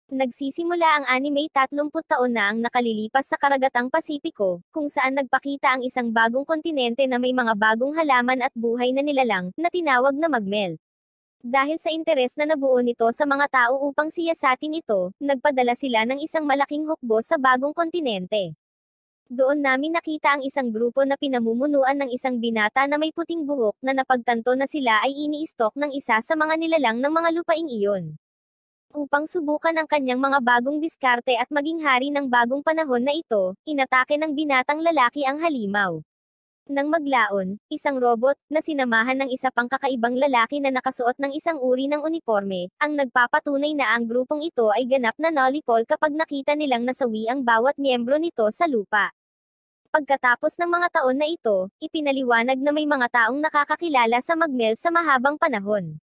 Nagsisimula ang anime 30 taon na ang nakalilipas sa karagatang Pasipiko, kung saan nagpakita ang isang bagong kontinente na may mga bagong halaman at buhay na nilalang, na tinawag na Magmel. Dahil sa interes na nabuo nito sa mga tao upang siyasatin ito, nagpadala sila ng isang malaking hukbo sa bagong kontinente. Doon namin nakita ang isang grupo na pinamumunuan ng isang binata na may puting buhok na napagtanto na sila ay ini-stalk ng isa sa mga nilalang ng mga lupaing iyon. Upang subukan ang kanyang mga bagong diskarte at maging hari ng bagong panahon na ito, inatake ng binatang lalaki ang halimaw. Nang maglaon, isang robot, na sinamahan ng isa pang kakaibang lalaki na nakasuot ng isang uri ng uniforme, ang nagpapatunay na ang grupong ito ay ganap na nolipol kapag nakita nilang nasawi ang bawat miyembro nito sa lupa. Pagkatapos ng mga taon na ito, ipinaliwanag na may mga taong nakakakilala sa Magmel sa mahabang panahon.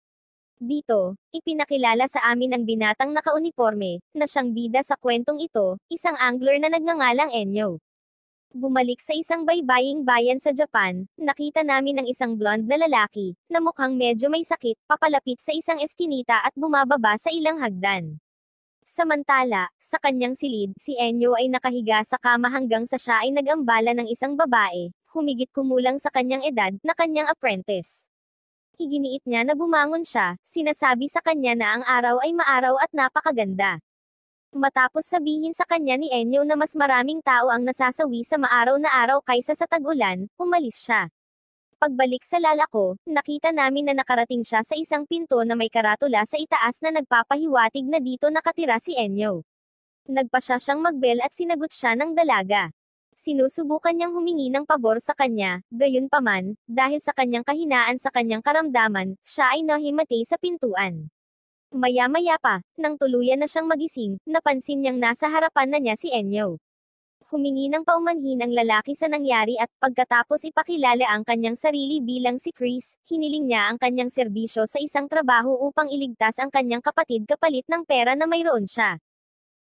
Dito, ipinakilala sa amin ang binatang nakauniforme, na siyang bida sa kwentong ito, isang angler na nagngangalang Enyo. Bumalik sa isang baybaying bayan sa Japan, nakita namin ang isang blonde na lalaki, na mukhang medyo may sakit, papalapit sa isang eskinita at bumababa sa ilang hagdan. Samantala, sa kanyang silid, si Enyo ay nakahiga sa kama hanggang sa siya ay nag-ambala ng isang babae, humigit kumulang sa kanyang edad, na kanyang apprentice. Iginiit niya na bumangon siya, sinasabi sa kanya na ang araw ay maaraw at napakaganda. Matapos sabihin sa kanya ni Enyo na mas maraming tao ang nasasawi sa maaraw na araw kaysa sa tag-ulan, umalis siya. Pagbalik sa lalako, nakita namin na nakarating siya sa isang pinto na may karatula sa itaas na nagpapahiwatig na dito nakatira si Enyo. Nagpa siya siyang magbel at sinagot siya ng dalaga. Sinusubukan niyang humingi ng pabor sa kanya, gayunpaman, dahil sa kanyang kahinaan sa kanyang karamdaman, siya ay nahimatay sa pintuan. Maya-maya pa, nang tuluyan na siyang magising, napansin niyang nasa harapan na niya si Enyo. Humingi ng paumanhin ang lalaki sa nangyari at pagkatapos ipakilala ang kanyang sarili bilang si Chris, hiniling niya ang kanyang serbisyo sa isang trabaho upang iligtas ang kanyang kapatid kapalit ng pera na mayroon siya.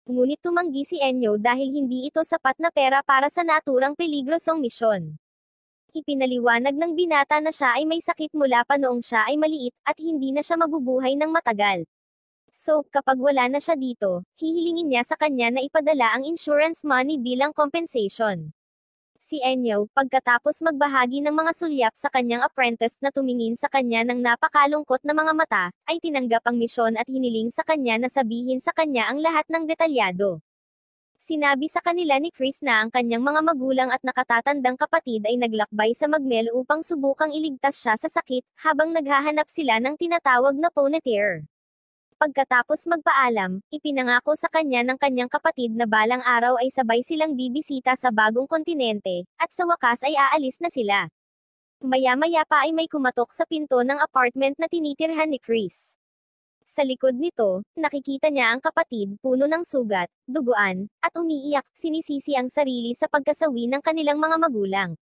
Ngunit tumanggi si Enyo dahil hindi ito sapat na pera para sa naturang peligrosong misyon. Ipinaliwanag ng binata na siya ay may sakit mula pa noong siya ay maliit, at hindi na siya mabubuhay ng matagal. So, kapag wala na siya dito, hihilingin niya sa kanya na ipadala ang insurance money bilang compensation. Si Enyo, pagkatapos magbahagi ng mga sulyap sa kanyang apprentice na tumingin sa kanya ng napakalungkot na mga mata, ay tinanggap ang misyon at hiniling sa kanya na sabihin sa kanya ang lahat ng detalyado. Sinabi sa kanila ni Chris na ang kanyang mga magulang at nakatatandang kapatid ay naglakbay sa Magmel upang subukang iligtas siya sa sakit, habang naghahanap sila ng tinatawag na Ponytail. Pagkatapos magpaalam, ipinangako sa kanya ng kanyang kapatid na balang araw ay sabay silang bibisita sa bagong kontinente, at sa wakas ay aalis na sila. Maya-maya pa ay may kumatok sa pinto ng apartment na tinitirhan ni Chris. Sa likod nito, nakikita niya ang kapatid, puno ng sugat, duguan, at umiiyak, sinisisi ang sarili sa pagkasawi ng kanilang mga magulang.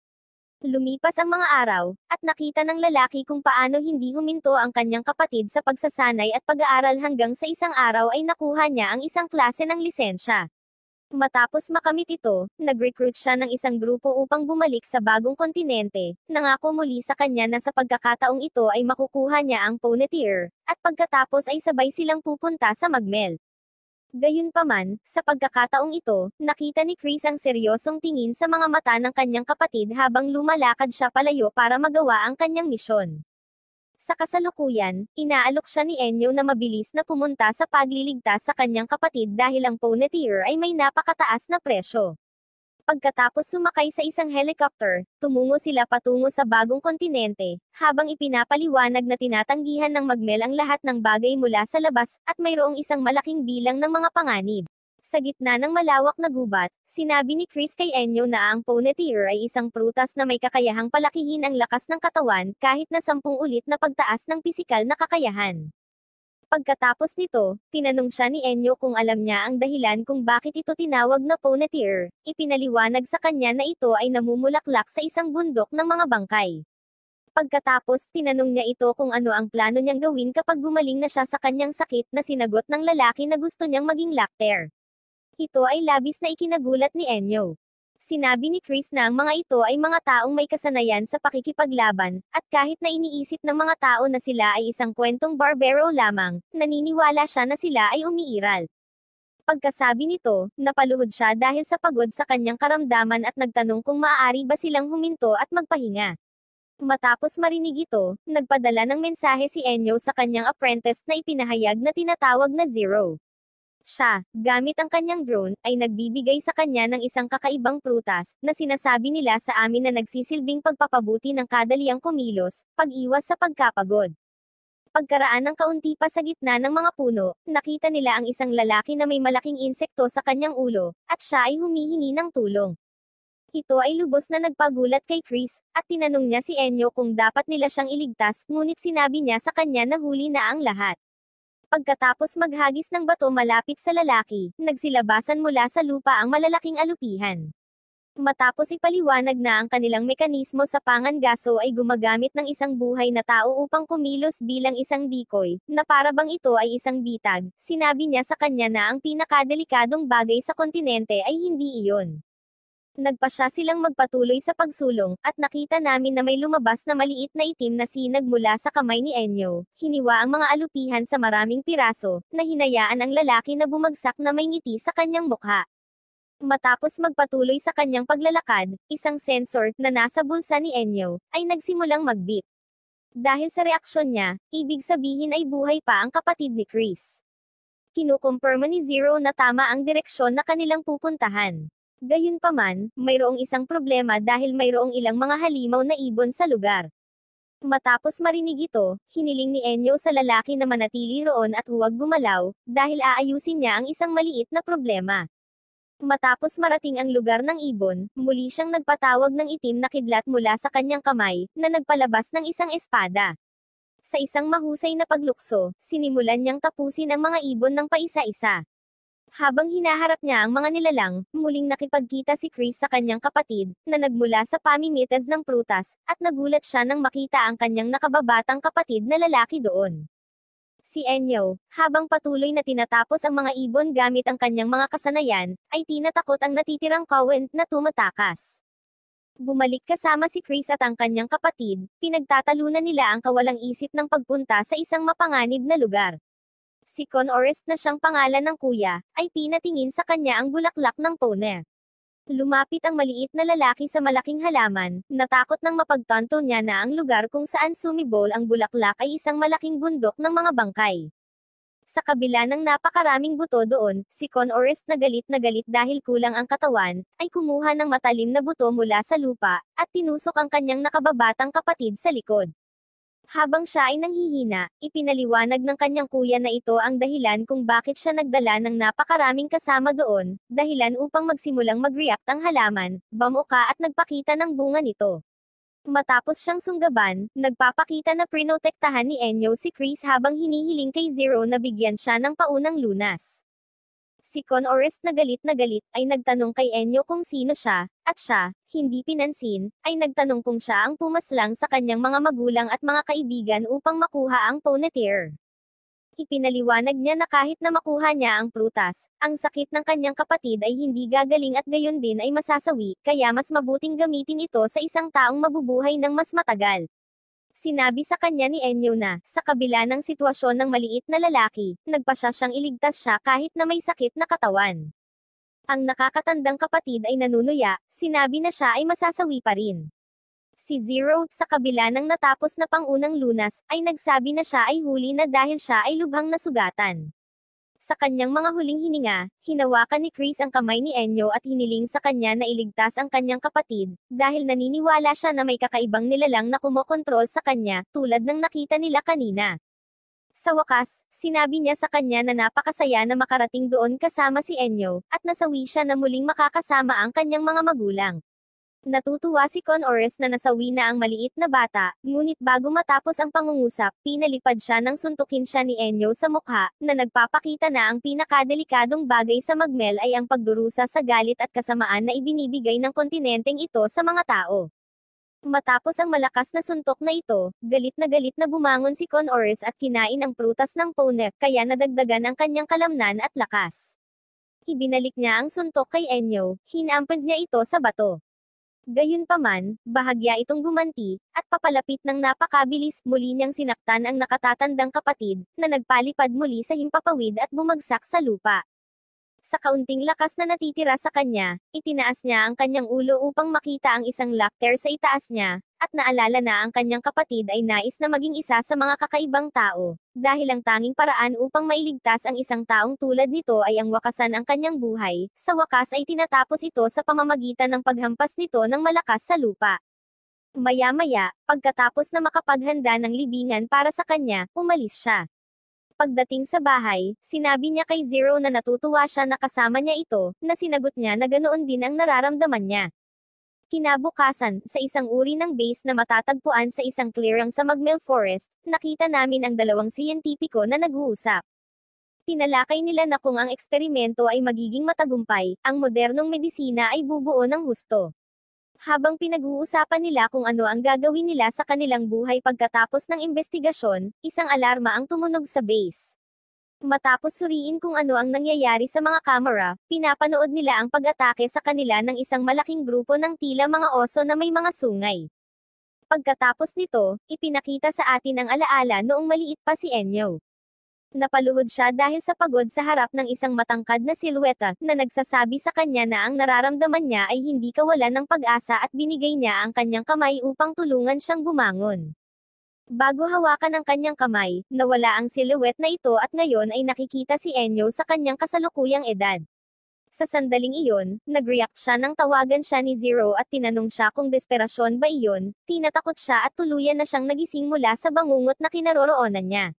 Lumipas ang mga araw, at nakita ng lalaki kung paano hindi huminto ang kanyang kapatid sa pagsasanay at pag-aaral hanggang sa isang araw ay nakuha niya ang isang klase ng lisensya. Matapos makamit ito, nag-recruit siya ng isang grupo upang bumalik sa bagong kontinente, nangako muli sa kanya na sa pagkakataong ito ay makukuha niya ang Ponytail, at pagkatapos ay sabay silang pupunta sa Magmel. Gayunpaman, sa pagkakataong ito, nakita ni Chris ang seryosong tingin sa mga mata ng kanyang kapatid habang lumalakad siya palayo para magawa ang kanyang misyon. Sa kasalukuyan, inaalok siya ni Enyo na mabilis na pumunta sa pagliligtas sa kanyang kapatid dahil ang Ponytail ay may napakataas na presyo. Pagkatapos sumakay sa isang helicopter, tumungo sila patungo sa bagong kontinente, habang ipinapaliwanag na tinatanggihan ng Magmel ang lahat ng bagay mula sa labas, at mayroong isang malaking bilang ng mga panganib. Sa gitna ng malawak na gubat, sinabi ni Chris kay Enyo na ang Ponytail ay isang prutas na may kakayahang palakihin ang lakas ng katawan kahit na 10 ulit na pagtaas ng pisikal na kakayahan. Pagkatapos nito, tinanong siya ni Enyo kung alam niya ang dahilan kung bakit ito tinawag na Ponytail. Ipinaliwanag sa kanya na ito ay namumulaklak sa isang bundok ng mga bangkay. Pagkatapos, tinanong niya ito kung ano ang plano niyang gawin kapag gumaling na siya sa kanyang sakit, na sinagot ng lalaki na gusto niyang maging lacter. Ito ay labis na ikinagulat ni Enyo. Sinabi ni Chris na ang mga ito ay mga taong may kasanayan sa pakikipaglaban, at kahit na iniisip ng mga tao na sila ay isang kwentong barbero lamang, naniniwala siya na sila ay umiiral. Pagkasabi nito, napaluhod siya dahil sa pagod sa kanyang karamdaman at nagtanong kung maaari ba silang huminto at magpahinga. Matapos marinig ito, nagpadala ng mensahe si Enyo sa kanyang apprentice na ipinahayag na tinatawag na Zero. Siya, gamit ang kanyang drone, ay nagbibigay sa kanya ng isang kakaibang prutas, na sinasabi nila sa amin na nagsisilbing pagpapabuti ng kadaliang kumilos, pag-iwas sa pagkapagod. Pagkaraan ng kaunti pa sa gitna ng mga puno, nakita nila ang isang lalaki na may malaking insekto sa kanyang ulo, at siya ay humihingi ng tulong. Ito ay lubos na nagpagulat kay Chris, at tinanong niya si Enyo kung dapat nila siyang iligtas, ngunit sinabi niya sa kanya na huli na ang lahat. Pagkatapos maghagis ng bato malapit sa lalaki, nagsilabasan mula sa lupa ang malalaking alupihan. Matapos ipaliwanag na ang kanilang mekanismo sa pangangaso ay gumagamit ng isang buhay na tao upang kumilos bilang isang decoy, na para bang ito ay isang bitag, sinabi niya sa kanya na ang pinakadelikadong bagay sa kontinente ay hindi iyon. Nagpasya silang magpatuloy sa pagsulong, at nakita namin na may lumabas na maliit na itim na sinag mula sa kamay ni Enyo. Hiniwa ang mga alupihan sa maraming piraso, na hinayaan ang lalaki na bumagsak na may ngiti sa kanyang mukha. Matapos magpatuloy sa kanyang paglalakad, isang sensor na nasa bulsa ni Enyo ay nagsimulang mag-beep. Dahil sa reaksyon niya, ibig sabihin ay buhay pa ang kapatid ni Chris. Kinukumpirma ni Zero na tama ang direksyon na kanilang pupuntahan. Gayunpaman, mayroong isang problema dahil mayroong ilang mga halimaw na ibon sa lugar. Matapos marinig ito, hiniling ni Enyo sa lalaki na manatili roon at huwag gumalaw, dahil aayusin niya ang isang maliit na problema. Matapos marating ang lugar ng ibon, muli siyang nagpatawag ng itim na kidlat mula sa kanyang kamay, na nagpalabas ng isang espada. Sa isang mahusay na paglukso, sinimulan niyang tapusin ang mga ibon ng paisa-isa. Habang hinaharap niya ang mga nilalang, muling nakipagkita si Chris sa kanyang kapatid, na nagmula sa pamimitas ng prutas, at nagulat siya nang makita ang kanyang nakababatang kapatid na lalaki doon. Si Enyo, habang patuloy na tinatapos ang mga ibon gamit ang kanyang mga kasanayan, ay tinatakot ang natitirang Cowen na tumatakas. Bumalik kasama si Chris at ang kanyang kapatid, pinagtatalunan nila ang kawalang isip ng pagpunta sa isang mapanganib na lugar. Si Con Orest na siyang pangalan ng kuya, ay pinatingin sa kanya ang bulaklak ng pone. Lumapit ang maliit na lalaki sa malaking halaman, natakot nang mapagtanto niya na ang lugar kung saan sumibol ang bulaklak ay isang malaking bundok ng mga bangkay. Sa kabila ng napakaraming buto doon, si Con Orest na galit dahil kulang ang katawan, ay kumuha ng matalim na buto mula sa lupa, at tinusok ang kanyang nakababatang kapatid sa likod. Habang siya ay nanghihina, ipinaliwanag ng kanyang kuya na ito ang dahilan kung bakit siya nagdala ng napakaraming kasama doon, dahilan upang magsimulang mag-react ang halaman, bamuka at nagpakita ng bunga nito. Matapos siyang sunggaban, nagpapakita na prinotektahan ni Enyo si Chris habang hinihiling kay Zero na bigyan siya ng paunang lunas. Si Con Orest na galit ay nagtanong kay Enyo kung sino siya, at siya, hindi pinansin, ay nagtanong kung siya ang pumaslang sa kanyang mga magulang at mga kaibigan upang makuha ang Poneteer. Ipinaliwanag niya na kahit na makuha niya ang prutas, ang sakit ng kanyang kapatid ay hindi gagaling at gayon din ay masasawi, kaya mas mabuting gamitin ito sa isang taong mabubuhay ng mas matagal. Sinabi sa kanya ni Enyo na, sa kabila ng sitwasyon ng maliit na lalaki, nagpasya siyang iligtas siya kahit na may sakit na katawan. Ang nakakatandang kapatid ay nanunuya, sinabi na siya ay masasawi pa rin. Si Zero, sa kabila ng natapos na pangunang lunas, ay nagsabi na siya ay huli na dahil siya ay lubhang nasugatan. Sa kanyang mga huling hininga, hinawakan ni Chris ang kamay ni Enyo at hiniling sa kanya na iligtas ang kanyang kapatid, dahil naniniwala siya na may kakaibang nilalang na kumokontrol sa kanya, tulad ng nakita nila kanina. Sa wakas, sinabi niya sa kanya na napakasaya na makarating doon kasama si Enyo, at nasawi siya na muling makakasama ang kanyang mga magulang. Natutuwa si Con Orest na nasawi na ang maliit na bata, ngunit bago matapos ang pangungusap, pinalipad siya nang suntukin siya ni Enyo sa mukha, na nagpapakita na ang pinakadelikadong bagay sa magmel ay ang pagdurusa sa galit at kasamaan na ibinibigay ng kontinenteng ito sa mga tao. Matapos ang malakas na suntok na ito, galit na bumangon si Con Orest at kinain ang prutas ng Ponep, kaya nadagdagan ang kanyang kalamnan at lakas. Ibinalik niya ang suntok kay Enyo, hinampad niya ito sa bato. Gayunpaman, bahagya itong gumanti, at papalapit ng napakabilis, muli niyang sinaktan ang nakatatandang kapatid, na nagpalipad muli sa himpapawid at bumagsak sa lupa. Sa kaunting lakas na natitira sa kanya, itinaas niya ang kanyang ulo upang makita ang isang lacter sa itaas niya, at naalala na ang kanyang kapatid ay nais na maging isa sa mga kakaibang tao, dahil ang tanging paraan upang mailigtas ang isang taong tulad nito ay ang wakasan ang kanyang buhay, sa wakas ay tinatapos ito sa pamamagitan ng paghampas nito ng malakas sa lupa. Maya-maya, pagkatapos na makapaghanda ng libingan para sa kanya, umalis siya. Pagdating sa bahay, sinabi niya kay Zero na natutuwa siya na kasama niya ito, na sinagot niya na ganoon din ang nararamdaman niya. Kinabukasan, sa isang uri ng base na matatagpuan sa isang clearing sa Magmel Forest, nakita namin ang dalawang siyentipiko na nag-uusap. Tinalakay nila na kung ang eksperimento ay magiging matagumpay, ang modernong medisina ay bubuo ng husto. Habang pinag-uusapan nila kung ano ang gagawin nila sa kanilang buhay pagkatapos ng investigasyon, isang alarma ang tumunog sa base. Matapos suriin kung ano ang nangyayari sa mga kamera, pinapanood nila ang pag-atake sa kanila ng isang malaking grupo ng tila mga oso na may mga sungay. Pagkatapos nito, ipinakita sa atin ang alaala noong maliit pa si Enyo. Napaluhod siya dahil sa pagod sa harap ng isang matangkad na silweta, na nagsasabi sa kanya na ang nararamdaman niya ay hindi kawalan ng pag-asa at binigay niya ang kanyang kamay upang tulungan siyang bumangon. Bago hawakan ang kanyang kamay, nawala ang silhouette na ito at ngayon ay nakikita si Enyo sa kanyang kasalukuyang edad. Sa sandaling iyon, nag-react siya nang tawagan siya ni Zero at tinanong siya kung desperasyon ba iyon, tinatakot siya at tuluyan na siyang nagising mula sa bangungot na kinaroroonan niya.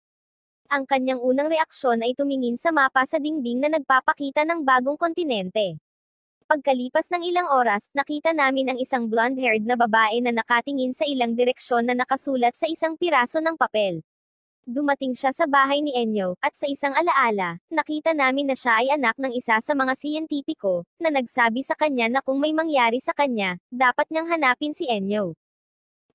Ang kanyang unang reaksyon ay tumingin sa mapa sa dingding na nagpapakita ng bagong kontinente. Pagkalipas ng ilang oras, nakita namin ang isang blonde-haired na babae na nakatingin sa ilang direksyon na nakasulat sa isang piraso ng papel. Dumating siya sa bahay ni Enyo, at sa isang alaala, nakita namin na siya ay anak ng isa sa mga siyentipiko, na nagsabi sa kanya na kung may mangyari sa kanya, dapat niyang hanapin si Enyo.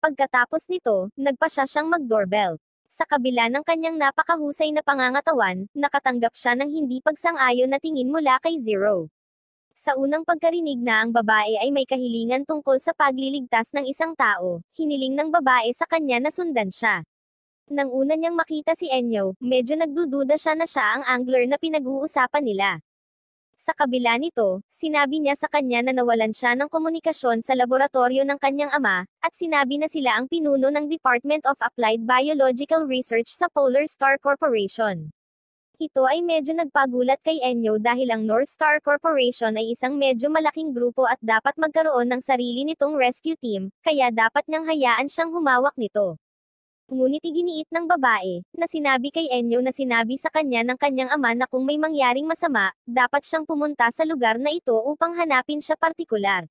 Pagkatapos nito, nagpa siya siyang mag-doorbell. Sa kabila ng kanyang napakahusay na pangangatawan, nakatanggap siya ng hindi pagsang-ayon na tingin mula kay Zero. Sa unang pagkarinig na ang babae ay may kahilingan tungkol sa pagliligtas ng isang tao, hiniling ng babae sa kanya na sundan siya. Nang una niyang makita si Enyo, medyo nagdududa siya na siya ang angler na pinag-uusapan nila. Sa kabila nito, sinabi niya sa kanya na nawalan siya ng komunikasyon sa laboratorio ng kanyang ama, at sinabi na sila ang pinuno ng Department of Applied Biological Research sa Polar Star Corporation. Ito ay medyo nagpagulat kay Enyo dahil ang North Star Corporation ay isang medyo malaking grupo at dapat magkaroon ng sarili nitong rescue team, kaya dapat niyang hayaan siyang humawak nito. Ngunit iginiit ng babae, na sinabi kay Enyo na sinabi sa kanya ng kanyang ama na kung may mangyaring masama, dapat siyang pumunta sa lugar na ito upang hanapin siya partikular.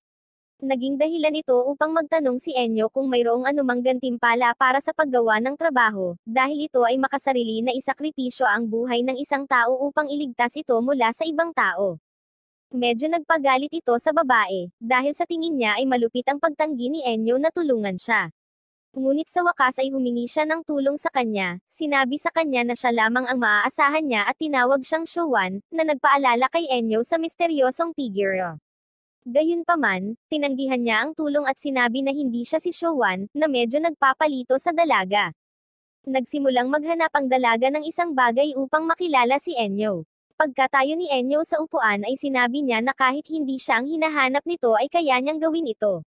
Naging dahilan ito upang magtanong si Enyo kung mayroong anumang gantimpala para sa paggawa ng trabaho, dahil ito ay makasarili na isakripisyo ang buhay ng isang tao upang iligtas ito mula sa ibang tao. Medyo nagpagalit ito sa babae, dahil sa tingin niya ay malupit ang pagtanggi ni Enyo na tulungan siya. Ngunit sa wakas ay humingi siya ng tulong sa kanya, sinabi sa kanya na siya lamang ang maaasahan niya at tinawag siyang Showan, na nagpaalala kay Enyo sa misteryosong figure. Gayunpaman, tinanggihan niya ang tulong at sinabi na hindi siya si Showan, na medyo nagpapalito sa dalaga. Nagsimulang maghanap ang dalaga ng isang bagay upang makilala si Enyo. Pagkatayo ni Enyo sa upuan ay sinabi niya na kahit hindi siya ang hinahanap nito ay kaya niyang gawin ito.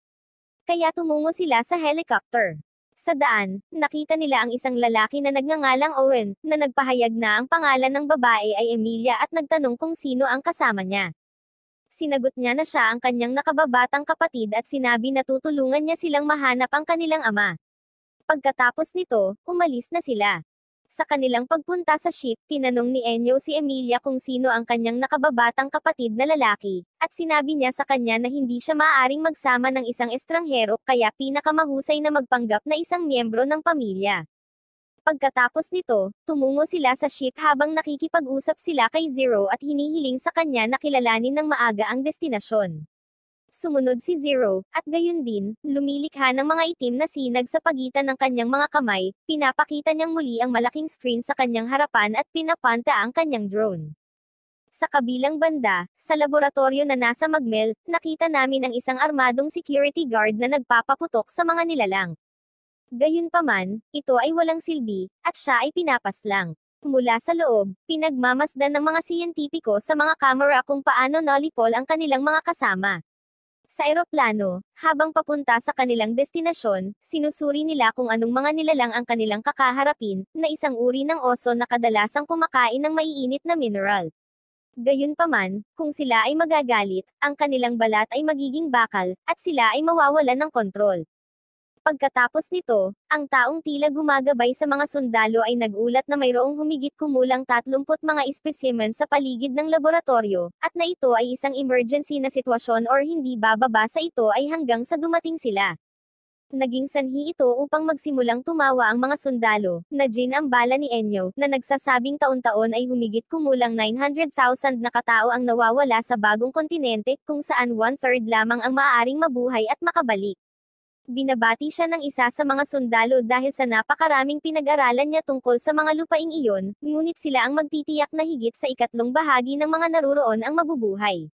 Kaya tumungo sila sa helicopter. Sa daan, nakita nila ang isang lalaki na nagngangalang Owen, na nagpahayag na ang pangalan ng babae ay Emilia at nagtanong kung sino ang kasama niya. Sinagot niya na siya ang kanyang nakababatang kapatid at sinabi na tutulungan niya silang mahanap ang kanilang ama. Pagkatapos nito, umalis na sila. Sa kanilang pagpunta sa ship, tinanong ni Enyo si Emilia kung sino ang kanyang nakababatang kapatid na lalaki, at sinabi niya sa kanya na hindi siya maaaring magsama ng isang estranghero, kaya pinakamahusay na magpanggap na isang miyembro ng pamilya. Pagkatapos nito, tumungo sila sa ship habang nakikipag-usap sila kay Zero at hinihiling sa kanya na kilalanin ng maaga ang destinasyon. Sumunod si Zero, at gayon din, lumilikha ng mga itim na sinag sa pagitan ng kanyang mga kamay, pinapakita niyang muli ang malaking screen sa kanyang harapan at pinapanta ang kanyang drone. Sa kabilang banda, sa laboratorio na nasa Magmel, nakita namin ang isang armadong security guard na nagpapaputok sa mga nilalang. Gayunpaman, ito ay walang silbi, at siya ay pinapaslang. Mula sa loob, pinagmamasdan ng mga siyentipiko sa mga kamera kung paano nalipol ang kanilang mga kasama. Sa eroplano, habang papunta sa kanilang destinasyon, sinusuri nila kung anong mga nilalang ang kanilang kakaharapin, na isang uri ng oso na kadalasang kumakain ng maiinit na mineral. Gayunpaman, kung sila ay magagalit, ang kanilang balat ay magiging bakal, at sila ay mawawalan ng kontrol. Pagkatapos nito, ang taong tila gumagabay sa mga sundalo ay nag-ulat na mayroong humigit kumulang 30 mga espesimen sa paligid ng laboratorio, at na ito ay isang emergency na sitwasyon or hindi bababa sa ito ay hanggang sa dumating sila. Naging sanhi ito upang magsimulang tumawa ang mga sundalo, na Jean ang bala ni Enyo, na nagsasabing taon-taon ay humigit kumulang 900,000 na katao ang nawawala sa bagong kontinente, kung saan 1/3 lamang ang maaaring mabuhay at makabalik. Binabati siya ng isa sa mga sundalo dahil sa napakaraming pinag-aralan niya tungkol sa mga lupaing iyon, ngunit sila ang magtitiyak na higit sa ikatlong bahagi ng mga naruroon ang mabubuhay.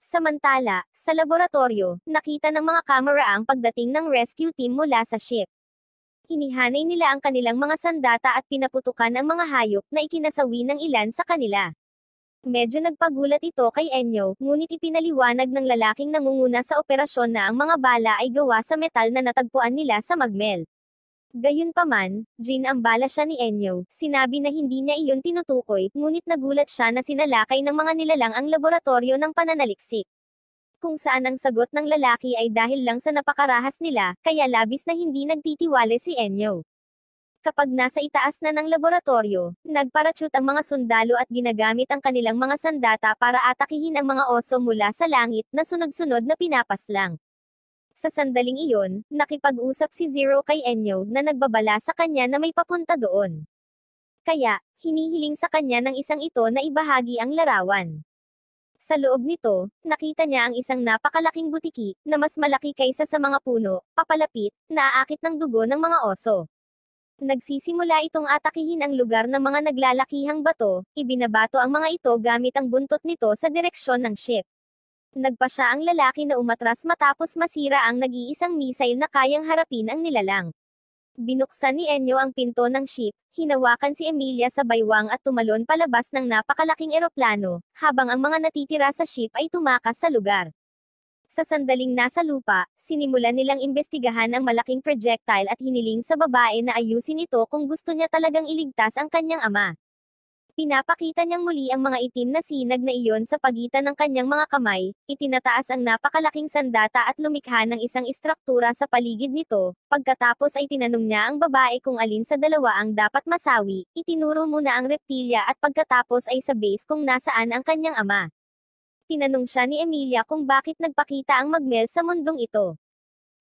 Samantala, sa laboratorio, nakita ng mga kamera ang pagdating ng rescue team mula sa ship. Hinihanay nila ang kanilang mga sandata at pinaputukan ang mga hayop na ikinasawi ng ilan sa kanila. Medyo nagpagulat ito kay Enyo, ngunit ipinaliwanag ng lalaking nangunguna sa operasyon na ang mga bala ay gawa sa metal na natagpuan nila sa magmel. Gayunpaman, Jean ang bala siya ni Enyo, sinabi na hindi niya iyon tinutukoy, ngunit nagulat siya na sinalakay ng mga nilalang ang laboratorio ng pananaliksik. Kung saan ang sagot ng lalaki ay dahil lang sa napakarahas nila, kaya labis na hindi nagtitiwala si Enyo. Kapag nasa itaas na ng laboratorio, nagparachute ang mga sundalo at ginagamit ang kanilang mga sandata para atakihin ang mga oso mula sa langit na sunod-sunod na pinapaslang. Sa sandaling iyon, nakipag-usap si Zero kay Enyo na nagbabala sa kanya na may papunta doon. Kaya, hinihiling sa kanya ng isang ito na ibahagi ang larawan. Sa loob nito, nakita niya ang isang napakalaking butiki, na mas malaki kaysa sa mga puno, papalapit, na aakit ng dugo ng mga oso. Nagsisimula itong atakihin ang lugar ng mga naglalakihang bato, ibinabato ang mga ito gamit ang buntot nito sa direksyon ng ship. Nagpasya ang lalaki na umatras matapos masira ang nag-iisang missile na kayang harapin ang nilalang. Binuksan ni Enyo ang pinto ng ship, hinawakan si Emilia sa baywang at tumalon palabas ng napakalaking eroplano, habang ang mga natitira sa ship ay tumakas sa lugar. Sa sandaling nasa lupa, sinimulan nilang imbestigahan ang malaking projectile at hiniling sa babae na ayusin ito kung gusto niya talagang iligtas ang kanyang ama. Pinapakita niyang muli ang mga itim na sinag na iyon sa pagitan ng kanyang mga kamay, itinataas ang napakalaking sandata at lumikha ng isang istruktura sa paligid nito, pagkatapos ay tinanong niya ang babae kung alin sa dalawa ang dapat masawi, itinuro muna ang reptilya at pagkatapos ay sa base kung nasaan ang kanyang ama. Tinanong siya ni Emilia kung bakit nagpakita ang magmel sa mundong ito.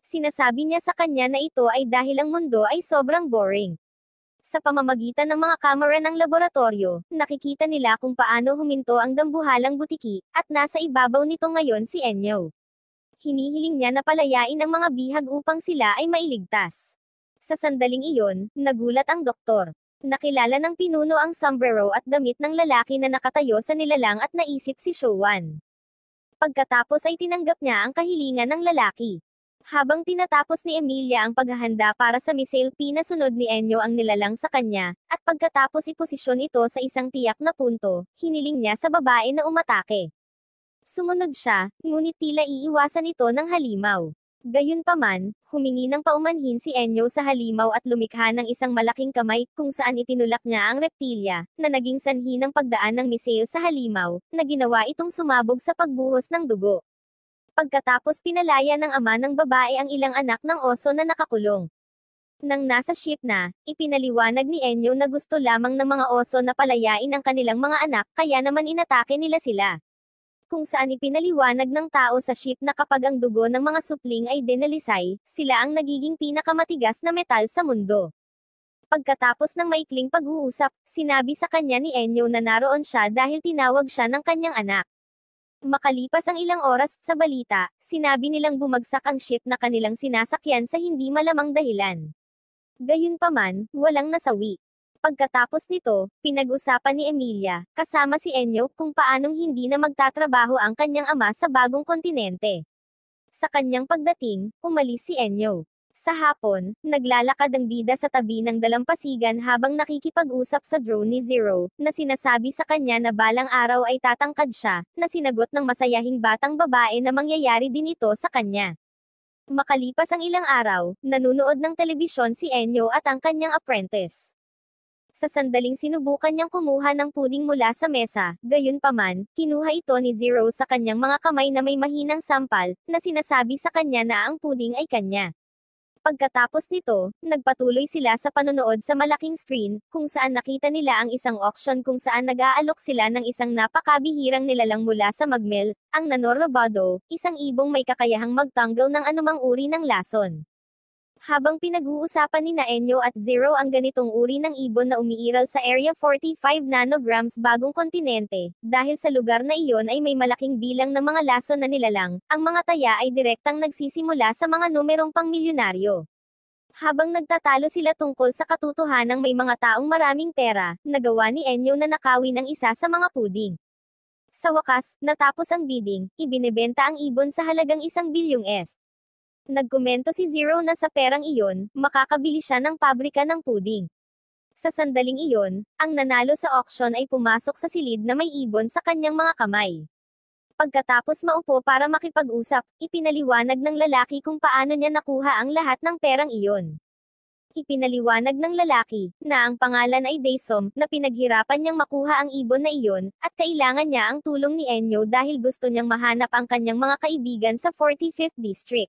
Sinasabi niya sa kanya na ito ay dahil ang mundo ay sobrang boring. Sa pamamagitan ng mga kamera ng laboratorio, nakikita nila kung paano huminto ang dambuhalang butiki, at nasa ibabaw nito ngayon si Enyo. Hinihiling niya na palayain ang mga bihag upang sila ay mailigtas. Sa sandaling iyon, nagulat ang doktor. Nakilala ng pinuno ang sombrero at damit ng lalaki na nakatayo sa nilalang at naisip si Showan. Pagkatapos ay tinanggap niya ang kahilingan ng lalaki. Habang tinatapos ni Emilia ang paghahanda para sa missile pinasunod ni Enyo ang nilalang sa kanya, at pagkatapos iposisyon ito sa isang tiyak na punto, hiniling niya sa babae na umatake. Sumunod siya, ngunit tila iiwasan ito ng halimaw. Gayunpaman, humingi ng paumanhin si Enyo sa halimaw at lumikha ng isang malaking kamay, kung saan itinulak niya ang reptilya, na naging sanhi ng pagdaan ng missile sa halimaw, na ginawa itong sumabog sa pagbuhos ng dugo. Pagkatapos pinalaya ng ama ng babae ang ilang anak ng oso na nakakulong. Nang nasa ship na, ipinaliwanag ni Enyo na gusto lamang ng mga oso na palayain ang kanilang mga anak, kaya naman inatake nila sila. Kung saan ipinaliwanag ng tao sa ship na kapag ang dugo ng mga supling ay denalisay, sila ang nagiging pinakamatigas na metal sa mundo. Pagkatapos ng maikling pag-uusap, sinabi sa kanya ni Enyo na naroon siya dahil tinawag siya ng kanyang anak. Makalipas ang ilang oras sa balita, sinabi nilang bumagsak ang ship na kanilang sinasakyan sa hindi malamang dahilan. Gayunpaman, walang nasawi. Pagkatapos nito, pinag-usapan ni Emilia, kasama si Enyo, kung paanong hindi na magtatrabaho ang kanyang ama sa bagong kontinente. Sa kanyang pagdating, umalis si Enyo. Sa hapon, naglalakad ang bida sa tabi ng dalampasigan habang nakikipag-usap sa drone ni Zero, na sinasabi sa kanya na balang araw ay tatangkad siya, na sinagot ng masayahing batang babae na mangyayari din ito sa kanya. Makalipas ang ilang araw, nanunood ng telebisyon si Enyo at ang kanyang apprentice. Sa sandaling sinubukan niyang kumuha ng puding mula sa mesa, gayunpaman, kinuha ito ni Zero sa kanyang mga kamay na may mahinang sampal, na sinasabi sa kanya na ang puding ay kanya. Pagkatapos nito, nagpatuloy sila sa panonood sa malaking screen, kung saan nakita nila ang isang auction kung saan nag-aalok sila ng isang napakabihirang nilalang mula sa Magmel, ang Nanorobado, isang ibong may kakayahang magtanggal ng anumang uri ng lason. Habang pinag-uusapan ni Enyo at Zero ang ganitong uri ng ibon na umiiral sa Area 45 nanograms bagong kontinente, dahil sa lugar na iyon ay may malaking bilang ng mga lason na nilalang, ang mga taya ay direktang nagsisimula sa mga numerong pangmilyonaryo. Habang nagtatalo sila tungkol sa katotohanang may mga taong maraming pera, nagawa ni Enyo na nakawin ang isa sa mga puding. Sa wakas, natapos ang bidding, ibinebenta ang ibon sa halagang 1 bilyong. Nagkomento si Zero na sa perang iyon, makakabili siya ng pabrika ng puding. Sa sandaling iyon, ang nanalo sa auction ay pumasok sa silid na may ibon sa kanyang mga kamay. Pagkatapos maupo para makipag-usap, ipinaliwanag ng lalaki kung paano niya nakuha ang lahat ng perang iyon. Ipinaliwanag ng lalaki, na ang pangalan ay Daysom, na pinaghirapan niyang makuha ang ibon na iyon, at kailangan niya ang tulong ni Enyo dahil gusto niyang mahanap ang kanyang mga kaibigan sa 45th District.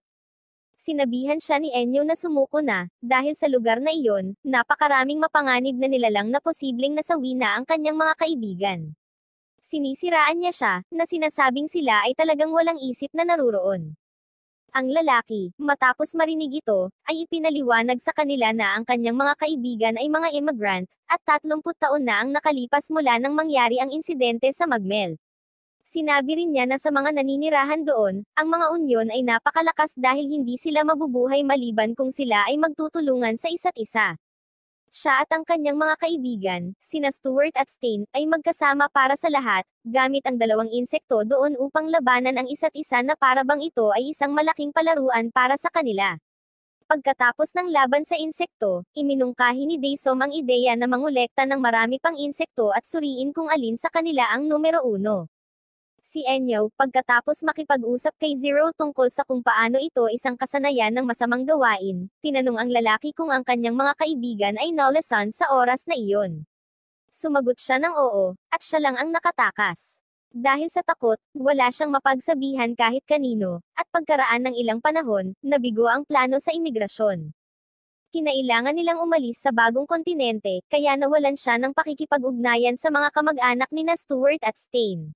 Sinabihan siya ni Enyo na sumuko na, dahil sa lugar na iyon, napakaraming mapanganib na nilalang na posibleng nasawi na ang kanyang mga kaibigan. Sinisiraan niya siya, na sinasabing sila ay talagang walang isip na naruroon. Ang lalaki, matapos marinig ito, ay ipinaliwanag sa kanila na ang kanyang mga kaibigan ay mga immigrant, at 30 taon na ang nakalipas mula nang mangyari ang insidente sa Magmel. Sinabi rin niya na sa mga naninirahan doon, ang mga unyon ay napakalakas dahil hindi sila mabubuhay maliban kung sila ay magtutulungan sa isa't isa. Siya at ang kanyang mga kaibigan, sina Stuart at Stain, ay magkasama para sa lahat, gamit ang dalawang insekto doon upang labanan ang isa't isa na para bang ito ay isang malaking palaruan para sa kanila. Pagkatapos ng laban sa insekto, iminungkahi ni Daysom ang ideya na mangolekta ng marami pang insekto at suriin kung alin sa kanila ang numero 1. Si Enyo, pagkatapos makipag-usap kay Zero tungkol sa kung paano ito isang kasanayan ng masamang gawain, tinanong ang lalaki kung ang kanyang mga kaibigan ay nalasan sa oras na iyon. Sumagot siya ng oo, at siya lang ang nakatakas. Dahil sa takot, wala siyang mapagsabihan kahit kanino, at pagkaraan ng ilang panahon, nabigo ang plano sa imigrasyon. Kinailangan nilang umalis sa bagong kontinente, kaya nawalan siya ng pakikipag-ugnayan sa mga kamag-anak nina Stuart at Stain.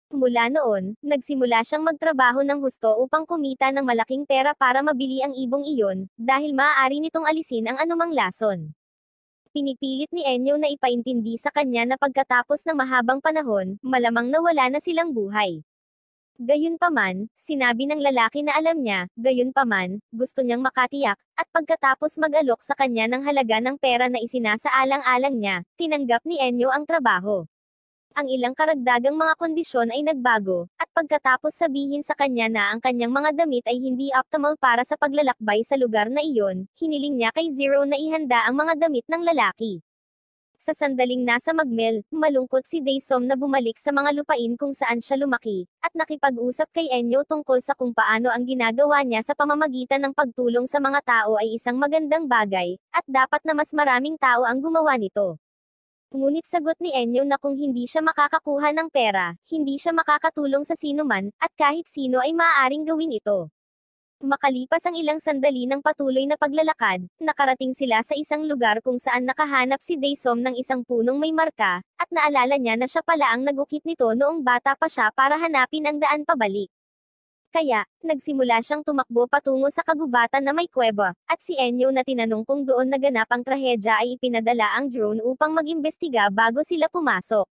Mula noon, nagsimula siyang magtrabaho ng husto upang kumita ng malaking pera para mabili ang ibong iyon, dahil maaari nitong alisin ang anumang lason. Pinipilit ni Enyo na ipaintindi sa kanya na pagkatapos ng mahabang panahon, malamang nawala na silang buhay. Gayunpaman, sinabi ng lalaki na alam niya, gayunpaman, gusto niyang makatiyak, at pagkatapos mag-alok sa kanya ng halaga ng pera na isinasaalang-alang niya, tinanggap ni Enyo ang trabaho. Ang ilang karagdagang mga kondisyon ay nagbago, at pagkatapos sabihin sa kanya na ang kanyang mga damit ay hindi optimal para sa paglalakbay sa lugar na iyon, hiniling niya kay Zero na ihanda ang mga damit ng lalaki. Sa sandaling nasa Magmel, malungkot si Daysom na bumalik sa mga lupain kung saan siya lumaki, at nakipag-usap kay Enyo tungkol sa kung paano ang ginagawa niya sa pamamagitan ng pagtulong sa mga tao ay isang magandang bagay, at dapat na mas maraming tao ang gumawa nito. Ngunit sagot ni Enyo na kung hindi siya makakakuha ng pera, hindi siya makakatulong sa sinuman, at kahit sino ay maaaring gawin ito. Makalipas ang ilang sandali ng patuloy na paglalakad, nakarating sila sa isang lugar kung saan nakahanap si Daysom ng isang punong may marka, at naalala niya na siya pala ang nagukit nito noong bata pa siya para hanapin ang daan pabalik. Kaya, nagsimula siyang tumakbo patungo sa kagubatan na may kuweba, at si Enyo na tinanong kung doon naganap ang trahedya ay ipinadala ang drone upang mag-imbestiga bago sila pumasok.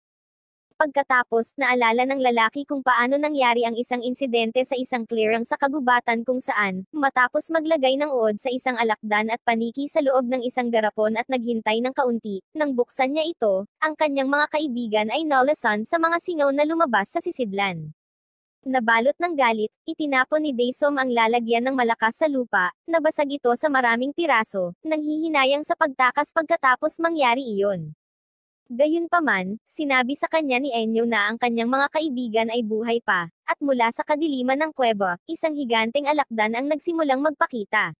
Pagkatapos, naalala ng lalaki kung paano nangyari ang isang insidente sa isang clearing sa kagubatan kung saan, matapos maglagay ng uod sa isang alakdan at paniki sa loob ng isang garapon at naghintay ng kaunti, nang buksan niya ito, ang kanyang mga kaibigan ay nalasan sa mga singaw na lumabas sa sisidlan. Nabalot ng galit, itinapon ni Daesom ang lalagyan ng malakas sa lupa, nabasag ito sa maraming piraso, nanghihinayang sa pagtakas pagkatapos mangyari iyon. Gayunpaman, sinabi sa kanya ni Enyo na ang kanyang mga kaibigan ay buhay pa, at mula sa kadiliman ng kuweba, isang higanteng alakdan ang nagsimulang magpakita.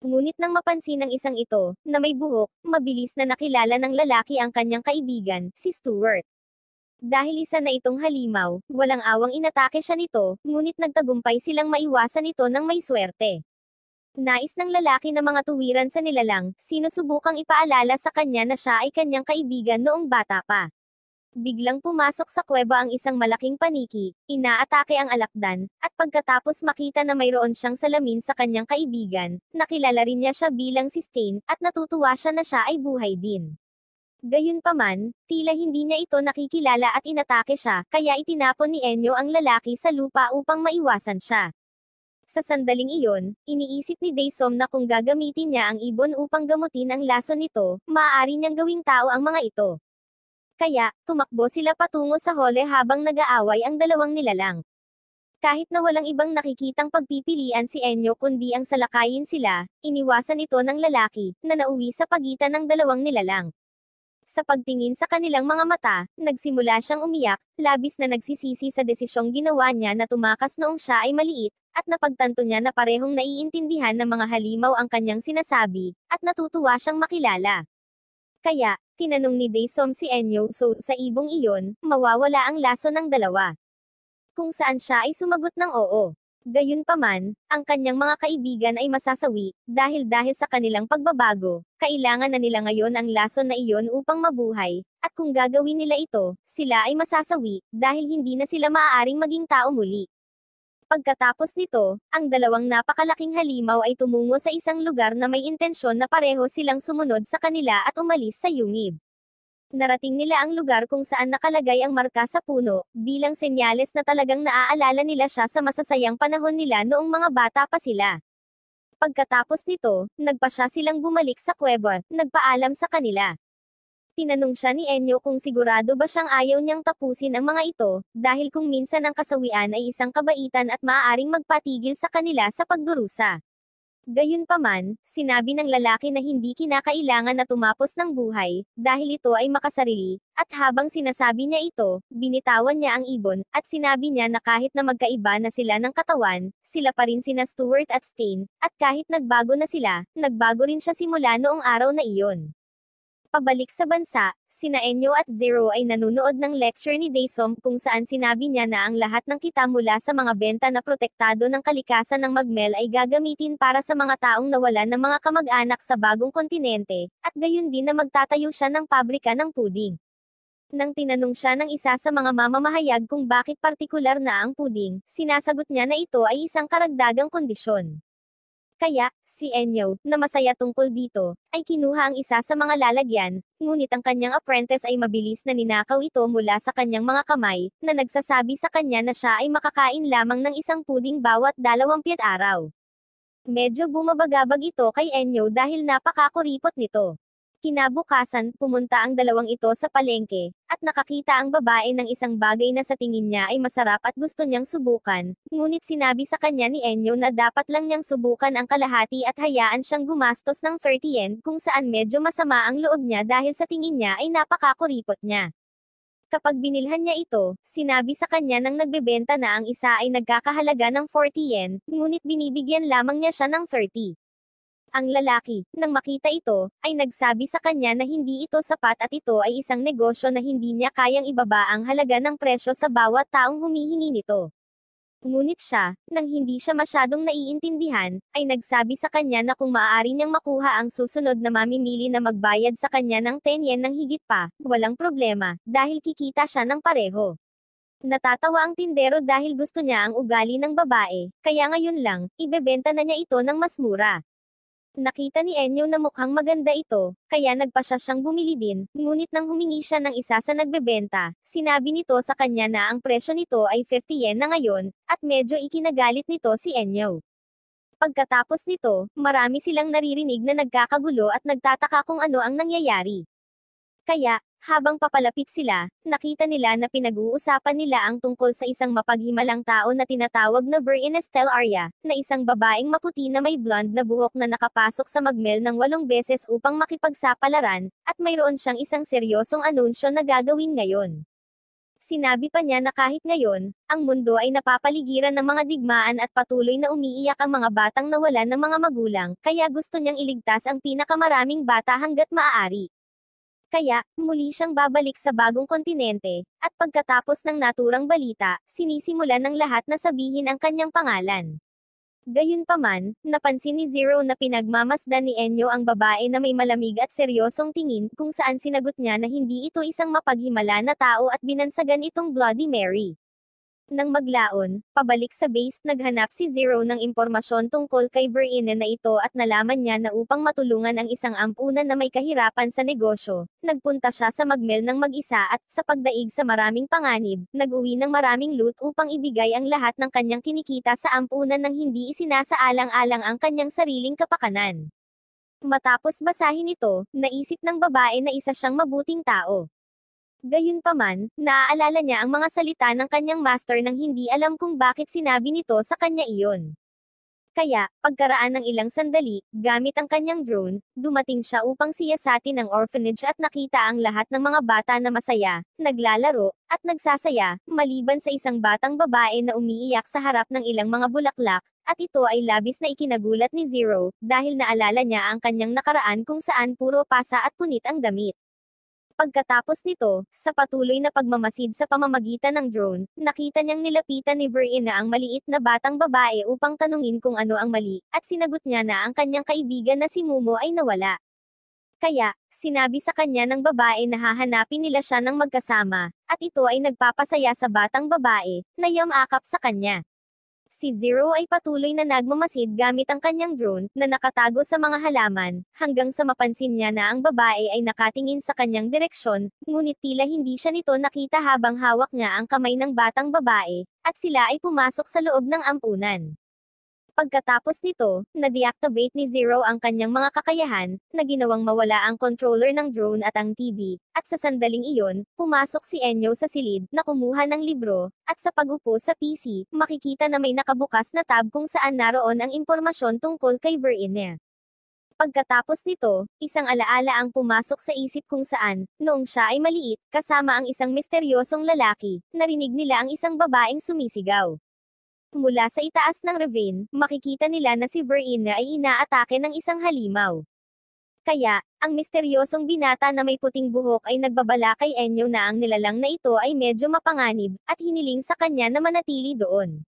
Ngunit nang mapansin ng isang ito, na may buhok, mabilis na nakilala ng lalaki ang kanyang kaibigan, si Stuart. Dahil isa na itong halimaw, walang awang inatake siya nito, ngunit nagtagumpay silang maiwasan ito ng may swerte. Nais ng lalaki na mga tuwiran sa nilalang, sinusubukang ipaalala sa kanya na siya ay kanyang kaibigan noong bata pa. Biglang pumasok sa kuweba ang isang malaking paniki, inaatake ang alakdan, at pagkatapos makita na mayroon siyang salamin sa kanyang kaibigan, nakilala rin niya siya bilang si Stain, at natutuwa siya na siya ay buhay din. Gayunpaman, tila hindi niya ito nakikilala at inatake siya, kaya itinapon ni Enyo ang lalaki sa lupa upang maiwasan siya. Sa sandaling iyon, iniisip ni Daesom na kung gagamitin niya ang ibon upang gamutin ang lason nito, maaari niyang gawing tao ang mga ito. Kaya, tumakbo sila patungo sa hole habang nag-aaway ang dalawang nilalang. Kahit na walang ibang nakikitang pagpipilian si Enyo kundi ang salakayin sila, iniwasan ito ng lalaki, na nauwi sa pagitan ng dalawang nilalang. Sa pagtingin sa kanilang mga mata, nagsimula siyang umiyak, labis na nagsisisi sa desisyong ginawa niya na tumakas noong siya ay maliit, at napagtanto niya na parehong naiintindihan ng mga halimaw ang kanyang sinasabi, at natutuwa siyang makilala. Kaya, tinanong ni Daesom si Enyo, so, sa ibong iyon, mawawala ang laso ng dalawa. Kung saan siya ay sumagot ng oo. Gayunpaman, ang kanyang mga kaibigan ay masasawi, dahil sa kanilang pagbabago, kailangan na nila ngayon ang lason na iyon upang mabuhay, at kung gagawin nila ito, sila ay masasawi, dahil hindi na sila maaaring maging tao muli. Pagkatapos nito, ang dalawang napakalaking halimaw ay tumungo sa isang lugar na may intensyon na pareho silang sumunod sa kanila at umalis sa yungib. Narating nila ang lugar kung saan nakalagay ang marka sa puno, bilang senyales na talagang naaalala nila siya sa masasayang panahon nila noong mga bata pa sila. Pagkatapos nito, nagpasya silang bumalik sa kuweba, nagpaalam sa kanila. Tinanong siya ni Enyo kung sigurado ba siyang ayaw niyang tapusin ang mga ito, dahil kung minsan ang kasawian ay isang kabaitan at maaaring magpatigil sa kanila sa pagdurusa. Gayunpaman, sinabi ng lalaki na hindi kinakailangan na tumapos ng buhay, dahil ito ay makasarili, at habang sinasabi niya ito, binitawan niya ang ibon, at sinabi niya na kahit na magkaiba na sila ng katawan, sila pa rin sina Stuart at Stain, at kahit nagbago na sila, nagbago rin siya simula noong araw na iyon. Pabalik sa bansa, sina Enyo at Zero ay nanunood ng lecture ni Daesom kung saan sinabi niya na ang lahat ng kita mula sa mga benta na protektado ng kalikasan ng Magmel ay gagamitin para sa mga taong nawalan ng mga kamag-anak sa bagong kontinente, at gayon din na magtatayo siya ng pabrika ng puding. Nang tinanong siya ng isa sa mga mamamahayag kung bakit partikular na ang puding, sinasagot niya na ito ay isang karagdagang kondisyon. Kaya, si Enyo, na masaya tungkol dito, ay kinuha ang isa sa mga lalagyan, ngunit ang kanyang apprentice ay mabilis na ninakaw ito mula sa kanyang mga kamay, na nagsasabi sa kanya na siya ay makakain lamang ng isang puding bawat 20 araw. Medyo bumabagabag ito kay Enyo dahil napakakuripot nito. Kinabukasan, pumunta ang dalawang ito sa palengke, at nakakita ang babae ng isang bagay na sa tingin niya ay masarap at gusto niyang subukan, ngunit sinabi sa kanya ni Enyo na dapat lang niyang subukan ang kalahati at hayaan siyang gumastos ng 30 yen kung saan medyo masama ang loob niya dahil sa tingin niya ay napakakuripot niya. Kapag binilhan niya ito, sinabi sa kanya nang nagbebenta na ang isa ay nagkakahalaga ng 40 yen, ngunit binibigyan lamang niya siya ng 30. Ang lalaki, nang makita ito, ay nagsabi sa kanya na hindi ito sapat at ito ay isang negosyo na hindi niya kayang ibaba ang halaga ng presyo sa bawat taong humihingi nito. Ngunit siya, nang hindi siya masyadong naiintindihan, ay nagsabi sa kanya na kung maaari niyang makuha ang susunod na mamimili na magbayad sa kanya ng 10 yen ng higit pa, walang problema, dahil kikita siya ng pareho. Natatawa ang tindero dahil gusto niya ang ugali ng babae, kaya ngayon lang, ibebenta na niya ito ng mas mura. Nakita ni Enyo na mukhang maganda ito, kaya nagpasya siyang bumili din, ngunit nang humingi siya ng isa sa nagbebenta, sinabi nito sa kanya na ang presyo nito ay 50 yen na ngayon, at medyo ikinagalit nito si Enyo. Pagkatapos nito, marami silang naririnig na nagkakagulo at nagtataka kung ano ang nangyayari. Kaya, habang papalapit sila, nakita nila na pinag-uusapan nila ang tungkol sa isang mapaghimalang tao na tinatawag na Verine Estelle Arya, na isang babaeng maputi na may blonde na buhok na nakapasok sa Magmel ng 8 beses upang makipagsapalaran, at mayroon siyang isang seryosong anunsyo na gagawin ngayon. Sinabi pa niya na kahit ngayon, ang mundo ay napapaligiran ng mga digmaan at patuloy na umiiyak ang mga batang nawalan ng mga magulang, kaya gusto niyang iligtas ang pinakamaraming bata hanggat maaari. Kaya, muli siyang babalik sa bagong kontinente, at pagkatapos ng naturang balita, sinisimulan ng lahat na sabihin ang kanyang pangalan. Gayunpaman, napansin ni Zero na pinagmamasdan ni Enyo ang babae na may malamig at seryosong tingin, kung saan sinagot niya na hindi ito isang mapaghimala na tao at binansagan itong Bloody Mary. Nang maglaon, pabalik sa base, naghanap si Zero ng impormasyon tungkol kay Verine na ito at nalaman niya na upang matulungan ang isang ampunan na may kahirapan sa negosyo, nagpunta siya sa Magmel ng mag-isa at, sa pagdaig sa maraming panganib, nag-uwi ng maraming loot upang ibigay ang lahat ng kanyang kinikita sa ampunan nang hindi isinasaalang-alang ang kanyang sariling kapakanan. Matapos basahin ito, naisip ng babae na isa siyang mabuting tao. Gayunpaman, naaalala niya ang mga salita ng kanyang master nang hindi alam kung bakit sinabi nito sa kanya iyon. Kaya, pagkaraan ng ilang sandali, gamit ang kanyang drone, dumating siya upang siyasatin ang orphanage at nakita ang lahat ng mga bata na masaya, naglalaro, at nagsasaya, maliban sa isang batang babae na umiiyak sa harap ng ilang mga bulaklak, at ito ay labis na ikinagulat ni Zero, dahil naalala niya ang kanyang nakaraan kung saan puro pasa at punit ang damit. Pagkatapos nito, sa patuloy na pagmamasid sa pamamagitan ng drone, nakita niyang nilapitan ni Verine ang maliit na batang babae upang tanungin kung ano ang mali, at sinagot niya na ang kanyang kaibigan na si Mumo ay nawala. Kaya, sinabi sa kanya ng babae na hahanapin nila siya ng magkasama, at ito ay nagpapasaya sa batang babae, na yumakap sa kanya. Si Zero ay patuloy na nagmamasid gamit ang kanyang drone, na nakatago sa mga halaman, hanggang sa mapansin niya na ang babae ay nakatingin sa kanyang direksyon, ngunit tila hindi siya nito nakita habang hawak niya ang kamay ng batang babae, at sila ay pumasok sa loob ng ampunan. Pagkatapos nito, na-deactivate ni Zero ang kanyang mga kakayahan, na ginawang mawala ang controller ng drone at ang TV, at sa sandaling iyon, pumasok si Enyo sa silid, na kumuha ng libro, at sa pag-upo sa PC, makikita na may nakabukas na tab kung saan naroon ang impormasyon tungkol kay Verine. Pagkatapos nito, isang alaala ang pumasok sa isip kung saan, noong siya ay maliit, kasama ang isang misteryosong lalaki, narinig nila ang isang babaeng sumisigaw. Mula sa itaas ng ravine, makikita nila na si Verine ay inaatake ng isang halimaw. Kaya, ang misteryosong binata na may puting buhok ay nagbabala kay Enyo na ang nilalang na ito ay medyo mapanganib, at hiniling sa kanya na manatili doon.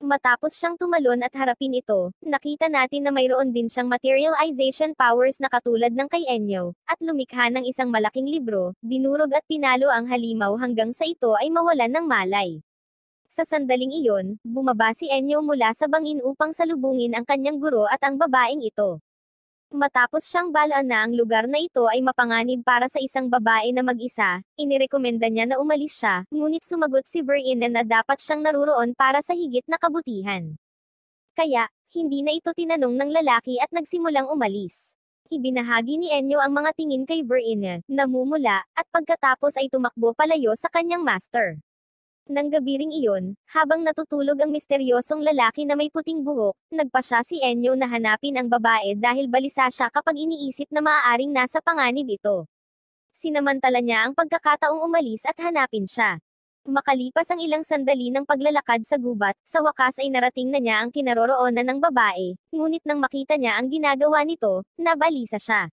Matapos siyang tumalon at harapin ito, nakita natin na mayroon din siyang materialization powers na katulad ng kay Enyo, at lumikha ng isang malaking libro, dinurog at pinalo ang halimaw hanggang sa ito ay mawalan ng malay. Sa sandaling iyon, bumaba si Enyo mula sa bangin upang salubungin ang kanyang guro at ang babaeng ito. Matapos siyang balaan na ang lugar na ito ay mapanganib para sa isang babae na mag-isa, inirekomenda niya na umalis siya, ngunit sumagot si Verine na dapat siyang naruroon para sa higit na kabutihan. Kaya, hindi na ito tinanong ng lalaki at nagsimulang umalis. Ibinahagi ni Enyo ang mga tingin kay Verine, namumula, at pagkatapos ay tumakbo palayo sa kanyang master. Nang gabi ring iyon, habang natutulog ang misteryosong lalaki na may puting buhok, nagpa siya si Enyo na hanapin ang babae dahil balisa siya kapag iniisip na maaaring nasa panganib ito. Sinamantala niya ang pagkakataong umalis at hanapin siya. Makalipas ang ilang sandali ng paglalakad sa gubat, sa wakas ay narating na niya ang kinaroroonan ng babae, ngunit nang makita niya ang ginagawa nito, nabalisa siya.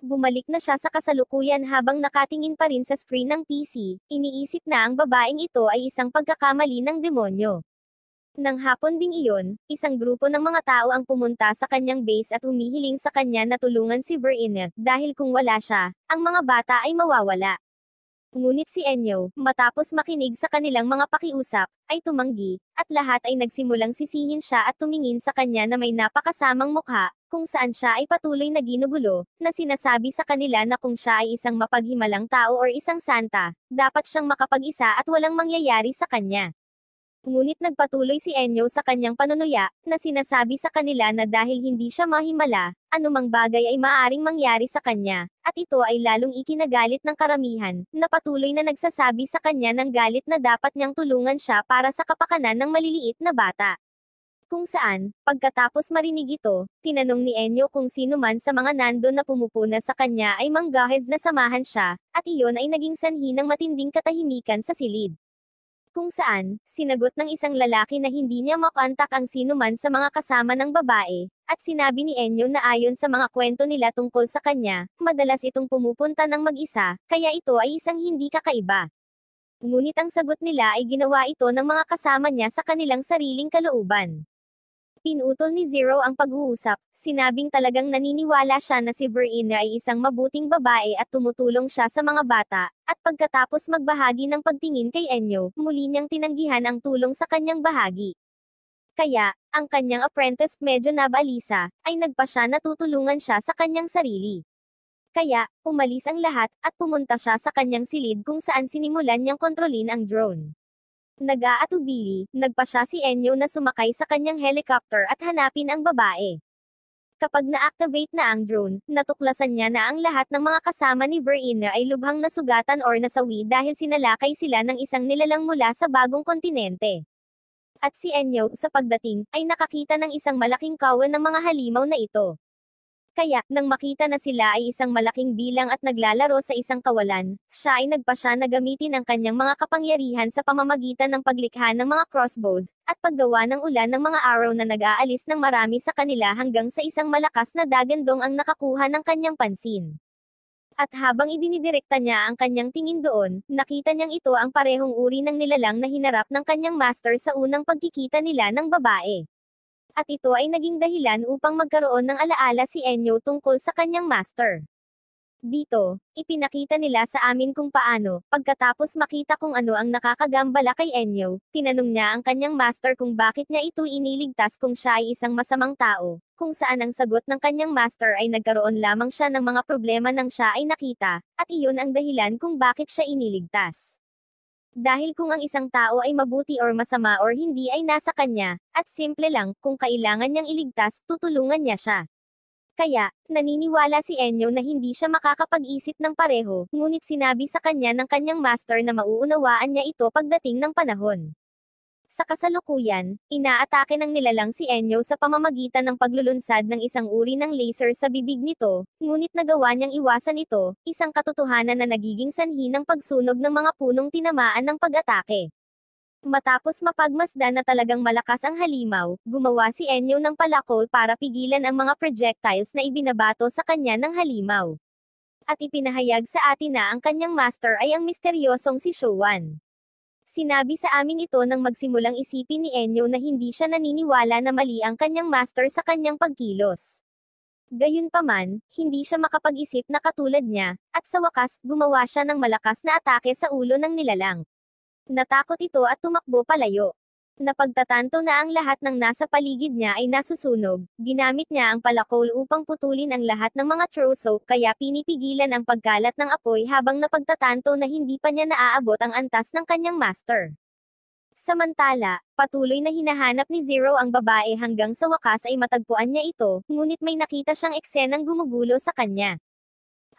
Bumalik na siya sa kasalukuyan habang nakatingin pa rin sa screen ng PC, iniisip na ang babaeng ito ay isang pagkakamali ng demonyo. Nang hapon ding iyon, isang grupo ng mga tao ang pumunta sa kanyang base at humihiling sa kanya na tulungan si Verine, dahil kung wala siya, ang mga bata ay mawawala. Ngunit si Enyo, matapos makinig sa kanilang mga pakiusap, ay tumanggi, at lahat ay nagsimulang sisihin siya at tumingin sa kanya na may napakasamang mukha, kung saan siya ay patuloy na ginugulo, na sinasabi sa kanila na kung siya ay isang mapaghimalang tao o isang santa, dapat siyang makapag-isa at walang mangyayari sa kanya. Ngunit nagpatuloy si Enyo sa kanyang panunuya, na sinasabi sa kanila na dahil hindi siya mahimala, anumang bagay ay maaaring mangyari sa kanya, at ito ay lalong ikinagalit ng karamihan, na patuloy na nagsasabi sa kanya ng galit na dapat niyang tulungan siya para sa kapakanan ng maliliit na bata. Kung saan, pagkatapos marinig ito, tinanong ni Enyo kung sino man sa mga nandon na pumupuna sa kanya ay manggahez na samahan siya, at iyon ay naging sanhi ng matinding katahimikan sa silid. Kung saan, sinagot ng isang lalaki na hindi niya makontak ang sino man sa mga kasama ng babae, at sinabi ni Enyo na ayon sa mga kwento nila tungkol sa kanya, madalas itong pumupunta ng mag-isa, kaya ito ay isang hindi kakaiba. Ngunit ang sagot nila ay ginawa ito ng mga kasama niya sa kanilang sariling kalooban. Pinutol ni Zero ang pag-uusap, sinabing talagang naniniwala siya na si Verena ay isang mabuting babae at tumutulong siya sa mga bata, at pagkatapos magbahagi ng pagtingin kay Enyo, muli niyang tinanggihan ang tulong sa kanyang bahagi. Kaya, ang kanyang apprentice medyo nabalisa, ay nagpa siya na tutulungan siya sa kanyang sarili. Kaya, umalis ang lahat, at pumunta siya sa kanyang silid kung saan sinimulan niyang kontrolin ang drone. Nag-aatubili, nagpa siya si Enyo na sumakay sa kanyang helicopter at hanapin ang babae. Kapag na-activate na ang drone, natuklasan niya na ang lahat ng mga kasama ni Verena ay lubhang nasugatan or nasawi dahil sinalakay sila ng isang nilalang mula sa bagong kontinente. At si Enyo, sa pagdating, ay nakakita ng isang malaking kawan ng mga halimaw na ito. Kaya, nang makita na sila ay isang malaking bilang at naglalaro sa isang kawalan, siya ay nagpa siya na gamitin ang kanyang mga kapangyarihan sa pamamagitan ng paglikha ng mga crossbows, at paggawa ng ulan ng mga arrow na nag-aalis ng marami sa kanila hanggang sa isang malakas na dagandong ang nakakuha ng kanyang pansin. At habang idinidirekta niya ang kanyang tingin doon, nakita niyang ito ang parehong uri ng nilalang na hinarap ng kanyang master sa unang pagkikita nila ng babae. At ito ay naging dahilan upang magkaroon ng alaala si Enyo tungkol sa kanyang master. Dito, ipinakita nila sa amin kung paano, pagkatapos makita kung ano ang nakakagambala kay Enyo, tinanong niya ang kanyang master kung bakit niya ito iniligtas kung siya ay isang masamang tao, kung saan ang sagot ng kanyang master ay nagkaroon lamang siya ng mga problema nang siya ay nakita, at iyon ang dahilan kung bakit siya iniligtas. Dahil kung ang isang tao ay mabuti or masama or hindi ay nasa kanya, at simple lang, kung kailangan niyang iligtas, tutulungan niya siya. Kaya, naniniwala si Enyo na hindi siya makakapag-isip ng pareho, ngunit sinabi sa kanya ng kanyang master na mauunawaan niya ito pagdating ng panahon. Sa kasalukuyan, inaatake ng nilalang si Enyo sa pamamagitan ng paglulunsad ng isang uri ng laser sa bibig nito, ngunit nagawa niyang iwasan ito, isang katotohanan na nagiging sanhi ng pagsunog ng mga punong tinamaan ng pag-atake. Matapos mapagmasdan na talagang malakas ang halimaw, gumawa si Enyo ng palakol para pigilan ang mga projectiles na ibinabato sa kanya ng halimaw. At ipinahayag sa atin na ang kanyang master ay ang misteryosong si Showan. Sinabi sa amin ito nang magsimulang isipin ni Enyo na hindi siya naniniwala na mali ang kanyang master sa kanyang pagkilos. Gayunpaman, hindi siya makapag-isip na katulad niya, at sa wakas, gumawa siya ng malakas na atake sa ulo ng nilalang. Natakot ito at tumakbo palayo. Napagtatanto na ang lahat ng nasa paligid niya ay nasusunog, ginamit niya ang palakol upang putulin ang lahat ng mga troso, kaya pinipigilan ang pagkalat ng apoy habang napagtatanto na hindi pa niya naaabot ang antas ng kanyang master. Samantala, patuloy na hinahanap ni Zero ang babae hanggang sa wakas ay matagpuan niya ito, ngunit may nakita siyang eksenang gumugulo sa kanya.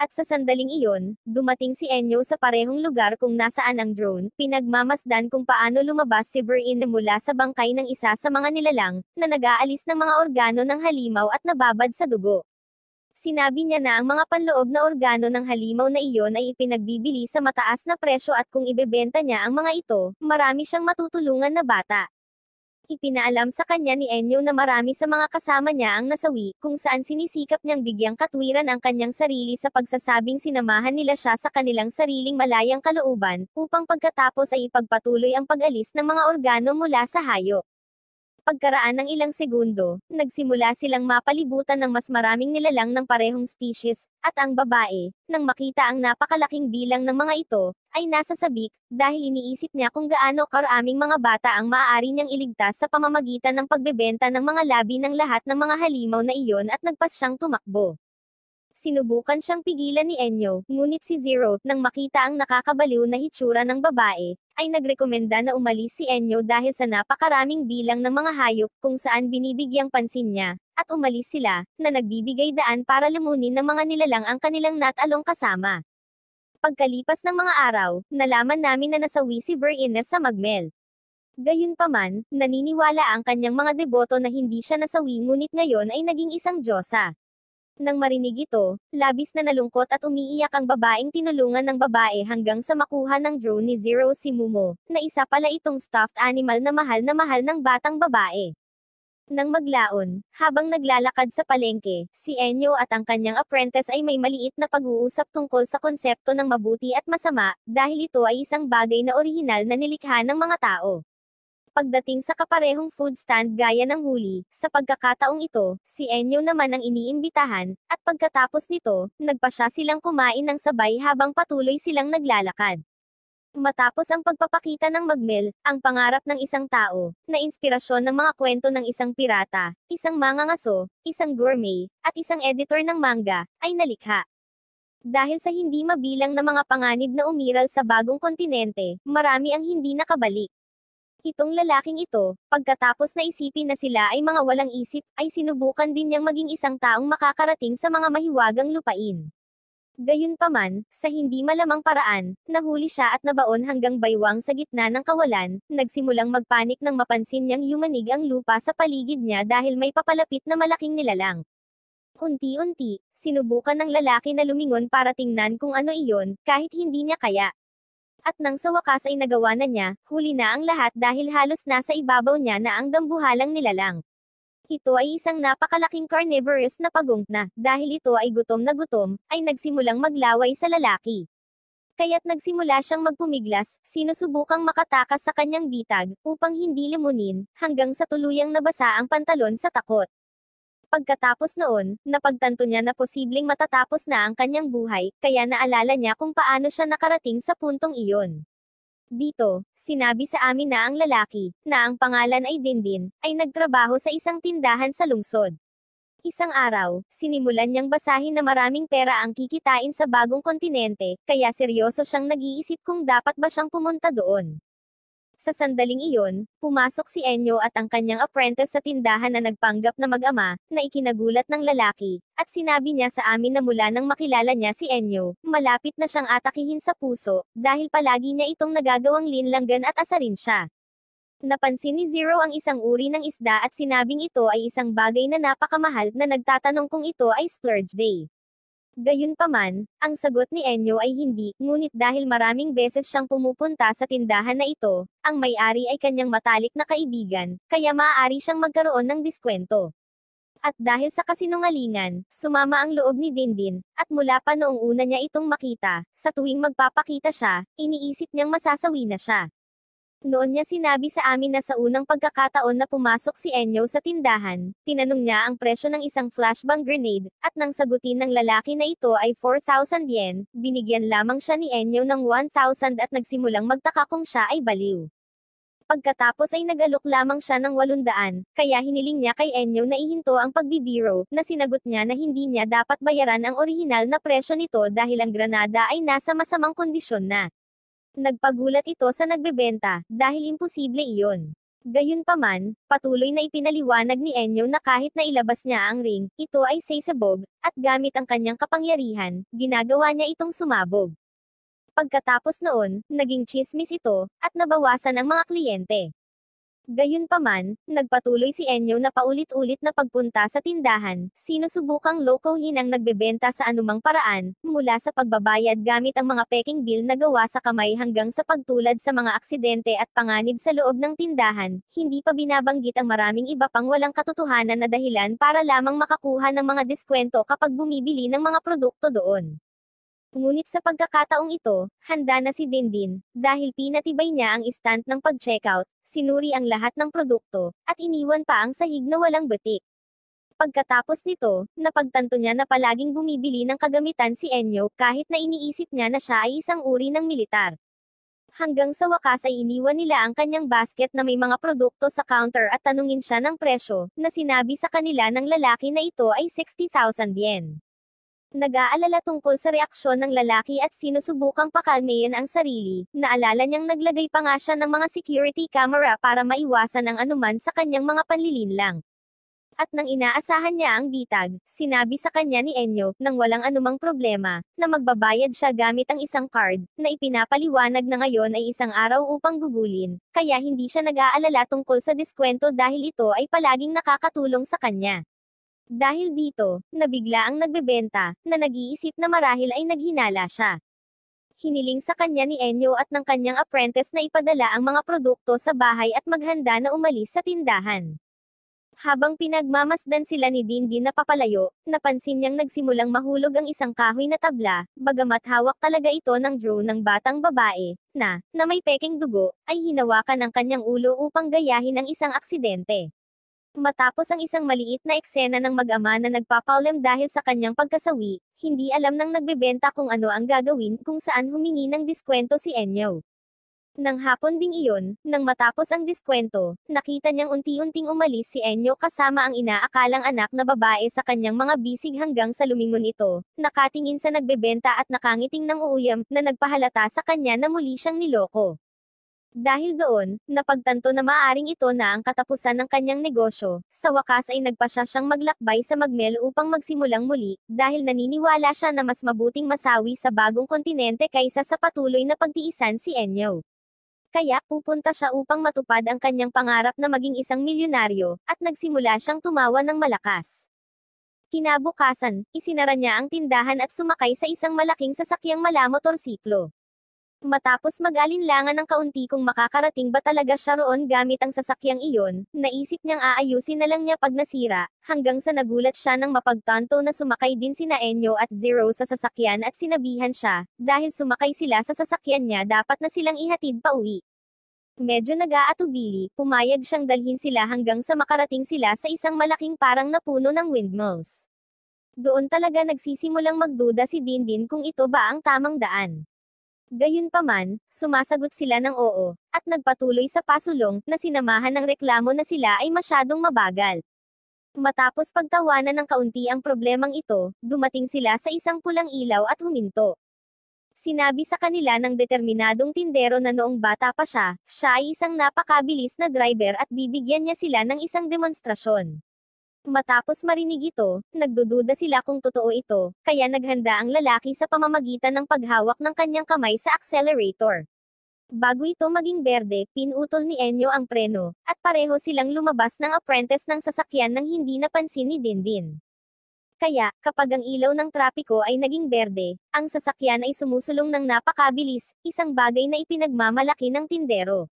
At sa sandaling iyon, dumating si Enyo sa parehong lugar kung nasaan ang drone, pinagmamasdan kung paano lumabas si Verena mula sa bangkay ng isa sa mga nilalang, na nag-aalis ng mga organo ng halimaw at nababad sa dugo. Sinabi niya na ang mga panloob na organo ng halimaw na iyon ay ipinagbibili sa mataas na presyo at kung ibebenta niya ang mga ito, marami siyang matutulungan na bata. Ipinaalam sa kanya ni Enyo na marami sa mga kasama niya ang nasawi, kung saan sinisikap niyang bigyang katwiran ang kanyang sarili sa pagsasabing sinamahan nila siya sa kanilang sariling malayang kalooban, upang pagkatapos ay ipagpatuloy ang pag-alis ng mga organo mula sa hayop. Pagkaraan ng ilang segundo, nagsimula silang mapalibutan ng mas maraming nilalang ng parehong species, at ang babae, nang makita ang napakalaking bilang ng mga ito, ay nasa sabik, dahil iniisip niya kung gaano karaming mga bata ang maaari niyang iligtas sa pamamagitan ng pagbebenta ng mga labi ng lahat ng mga halimaw na iyon at nagpas siyang tumakbo. Sinubukan siyang pigilan ni Enyo, ngunit si Zero, nang makita ang nakakabaliw na hitsura ng babae, ay nagrekomenda na umalis si Enyo dahil sa napakaraming bilang ng mga hayop kung saan binibigyang pansin niya, at umalis sila, na nagbibigay daan para lumunin ng mga nilalang ang kanilang natalong kasama. Pagkalipas ng mga araw, nalaman namin na nasawi si Ver-Ines sa Magmel. Gayunpaman, naniniwala ang kanyang mga deboto na hindi siya nasawi ngunit ngayon ay naging isang diyosa. Nang marinig ito, labis na nalungkot at umiiyak ang babaeng tinulungan ng babae hanggang sa makuha ng drone ni Zero si Mumo, na isa pala itong stuffed animal na mahal ng batang babae. Nang maglaon, habang naglalakad sa palengke, si Enyo at ang kanyang apprentice ay may maliit na pag-uusap tungkol sa konsepto ng mabuti at masama, dahil ito ay isang bagay na orihinal na nilikha ng mga tao. Pagdating sa kaparehong food stand gaya ng huli, sa pagkakataong ito, si Enyo naman ang iniimbitahan, at pagkatapos nito, nagpasya silang kumain ng sabay habang patuloy silang naglalakad. Matapos ang pagpapakita ng Magmel, ang pangarap ng isang tao, na inspirasyon ng mga kwento ng isang pirata, isang mangangaso, isang gourmet, at isang editor ng manga, ay nalikha. Dahil sa hindi mabilang na mga panganib na umiral sa bagong kontinente, marami ang hindi nakabalik. Itong lalaking ito, pagkatapos na isipin na sila ay mga walang isip, ay sinubukan din niyang maging isang taong makakarating sa mga mahiwagang lupain. Gayunpaman, sa hindi malamang paraan, nahuli siya at nabaon hanggang baywang sa gitna ng kawalan, nagsimulang magpanik nang mapansin niyang yumanig ang lupa sa paligid niya dahil may papalapit na malaking nilalang. Unti-unti, sinubukan ng lalaki na lumingon para tingnan kung ano iyon, kahit hindi niya kaya. At nang sa wakas ay nagawa na niya, huli na ang lahat dahil halos nasa ibabaw niya na ang dambuhalang nilalang. Ito ay isang napakalaking carnivorous na pagong na, dahil ito ay gutom na gutom, ay nagsimulang maglaway sa lalaki. Kaya't nagsimula siyang magpumiglas, sinusubukang makatakas sa kanyang bitag, upang hindi limunin, hanggang sa tuluyang nabasa ang pantalon sa takot. Pagkatapos noon, napagtanto niya na posibleng matatapos na ang kanyang buhay, kaya naalala niya kung paano siya nakarating sa puntong iyon. Dito, sinabi sa amin na ang lalaki, na ang pangalan ay Dindin, ay nagtrabaho sa isang tindahan sa lungsod. Isang araw, sinimulan niyang basahin na maraming pera ang kikitain sa bagong kontinente, kaya seryoso siyang nag-iisip kung dapat ba siyang pumunta doon. Sa sandaling iyon, pumasok si Enyo at ang kanyang apprentice sa tindahan na nagpanggap na mag-ama, na ikinagulat ng lalaki, at sinabi niya sa amin na mula nang makilala niya si Enyo, malapit na siyang atakihin sa puso, dahil palagi niya itong nagagawang linlanggan at asarin siya. Napansin ni Zero ang isang uri ng isda at sinabing ito ay isang bagay na napakamahal na nagtatanong kung ito ay splurge day. Gayunpaman, ang sagot ni Enyo ay hindi, ngunit dahil maraming beses siyang pumupunta sa tindahan na ito, ang may-ari ay kanyang matalik na kaibigan, kaya maaari siyang magkaroon ng diskwento. At dahil sa kasinungalingan, sumama ang loob ni Dindin, at mula pa noong una niya itong makita, sa tuwing magpapakita siya, iniisip niyang masasawi na siya. Noon niya sinabi sa amin na sa unang pagkakataon na pumasok si Enyo sa tindahan, tinanong niya ang presyo ng isang flashbang grenade, at nang sagutin ng lalaki na ito ay 4,000 yen, binigyan lamang siya ni Enyo ng 1,000 at nagsimulang magtaka kung siya ay baliw. Pagkatapos ay nag-alok lamang siya ng 800, kaya hiniling niya kay Enyo na ihinto ang pagbibiro, na sinagot niya na hindi niya dapat bayaran ang orihinal na presyo nito dahil ang granada ay nasa masamang kondisyon na. Nagpagulat ito sa nagbebenta, dahil imposible iyon. Gayunpaman, patuloy na ipinaliwanag ni Enyo na kahit na ilabas niya ang ring, ito ay sasabog, at gamit ang kanyang kapangyarihan, ginagawa niya itong sumabog. Pagkatapos noon, naging tsismis ito, at nabawasan ang mga kliyente. Gayunpaman, nagpatuloy si Enyo na paulit-ulit na pagpunta sa tindahan, sinusubukang lokohin ang nagbebenta sa anumang paraan, mula sa pagbabayad gamit ang mga peking bill na gawa sa kamay hanggang sa pagtulad sa mga aksidente at panganib sa loob ng tindahan, hindi pa binabanggit ang maraming iba pang walang katotohanan na dahilan para lamang makakuha ng mga diskwento kapag bumibili ng mga produkto doon. Ngunit sa pagkakataong ito, handa na si Dindin, dahil pinatibay niya ang istant ng pag-checkout, sinuri ang lahat ng produkto, at iniwan pa ang sahig na walang batik. Pagkatapos nito, napagtanto niya na palaging bumibili ng kagamitan si Enyo kahit na iniisip niya na siya ay isang uri ng militar. Hanggang sa wakas ay iniwan nila ang kanyang basket na may mga produkto sa counter at tanungin siya ng presyo, na sinabi sa kanila ng lalaki na ito ay 60,000 yen. Nag-aalala tungkol sa reaksyon ng lalaki at sinusubukang pakalmayan ang sarili. Naalala niyang naglagay pa nga siya ng mga security camera para maiwasan ang anuman sa kanyang mga panlilinlang. At nang inaasahan niya ang bitag, sinabi sa kanya ni Enyo, nang walang anumang problema, na magbabayad siya gamit ang isang card, na ipinapaliwanag na ngayon ay isang araw upang gugulin, kaya hindi siya nag-aalala tungkol sa diskwento dahil ito ay palaging nakakatulong sa kanya. Dahil dito, nabigla ang nagbebenta, na nag-iisip na marahil ay naghinala siya. Hiniling sa kanya ni Enyo at ng kanyang apprentice na ipadala ang mga produkto sa bahay at maghanda na umalis sa tindahan. Habang pinagmamasdan sila ni Dindin na papalayo, napansin niyang nagsimulang mahulog ang isang kahoy na tabla, bagamat hawak talaga ito ng drone ng batang babae, na may peking dugo, ay hinawakan ang kanyang ulo upang gayahin ang isang aksidente. Matapos ang isang maliit na eksena ng mag-ama na nagpapaulam dahil sa kanyang pagkasawi, hindi alam ng nagbebenta kung ano ang gagawin kung saan humingi ng diskwento si Enyo. Nang hapon ding iyon, nang matapos ang diskwento, nakita niyang unti-unting umalis si Enyo kasama ang inaakalang anak na babae sa kanyang mga bisig hanggang sa lumingon ito, nakatingin sa nagbebenta at nakangiting ng uuyam, na nagpahalata sa kanya na muli siyang niloko. Dahil doon, napagtanto na maaring ito na ang katapusan ng kanyang negosyo, sa wakas ay nagpasya siyang maglakbay sa Magmel upang magsimulang muli, dahil naniniwala siya na mas mabuting masawi sa bagong kontinente kaysa sa patuloy na pagtiisan si Enyo. Kaya, pupunta siya upang matupad ang kanyang pangarap na maging isang milyonaryo, at nagsimula siyang tumawa ng malakas. Kinabukasan, isinara niya ang tindahan at sumakay sa isang malaking sasakyang malamotorsiklo. Matapos mag-alinlangan ng kaunti kung makakarating ba talaga siya roon gamit ang sasakyang iyon, naisip niyang aayusin na lang niya pag nasira, hanggang sa nagulat siya nang mapagtanto na sumakay din sina Enyo at Zero sa sasakyan at sinabihan siya, dahil sumakay sila sa sasakyan niya dapat na silang ihatid pa uwi. Medyo nag-aatubili, pumayag siyang dalhin sila hanggang sa makarating sila sa isang malaking parang napuno ng windmills. Doon talaga nagsisimulang magduda si Dindin kung ito ba ang tamang daan. Gayunpaman, sumasagot sila ng oo, at nagpatuloy sa pasulong, na sinamahan ng reklamo na sila ay masyadong mabagal. Matapos pagtawanan ng kaunti ang problemang ito, dumating sila sa isang pulang ilaw at huminto. Sinabi sa kanila ng determinadong tindero na noong bata pa siya ay isang napakabilis na driver at bibigyan niya sila ng isang demonstrasyon. Matapos marinig ito, nagdududa sila kung totoo ito, kaya naghanda ang lalaki sa pamamagitan ng paghawak ng kanyang kamay sa accelerator. Bago ito maging berde, pinutol ni Enyo ang preno, at pareho silang lumabas ng apprentice ng sasakyan nang hindi napansin ni Dindin. Kaya, kapag ang ilaw ng trapiko ay naging berde, ang sasakyan ay sumusulong ng napakabilis, isang bagay na ipinagmamalaki ng tindero.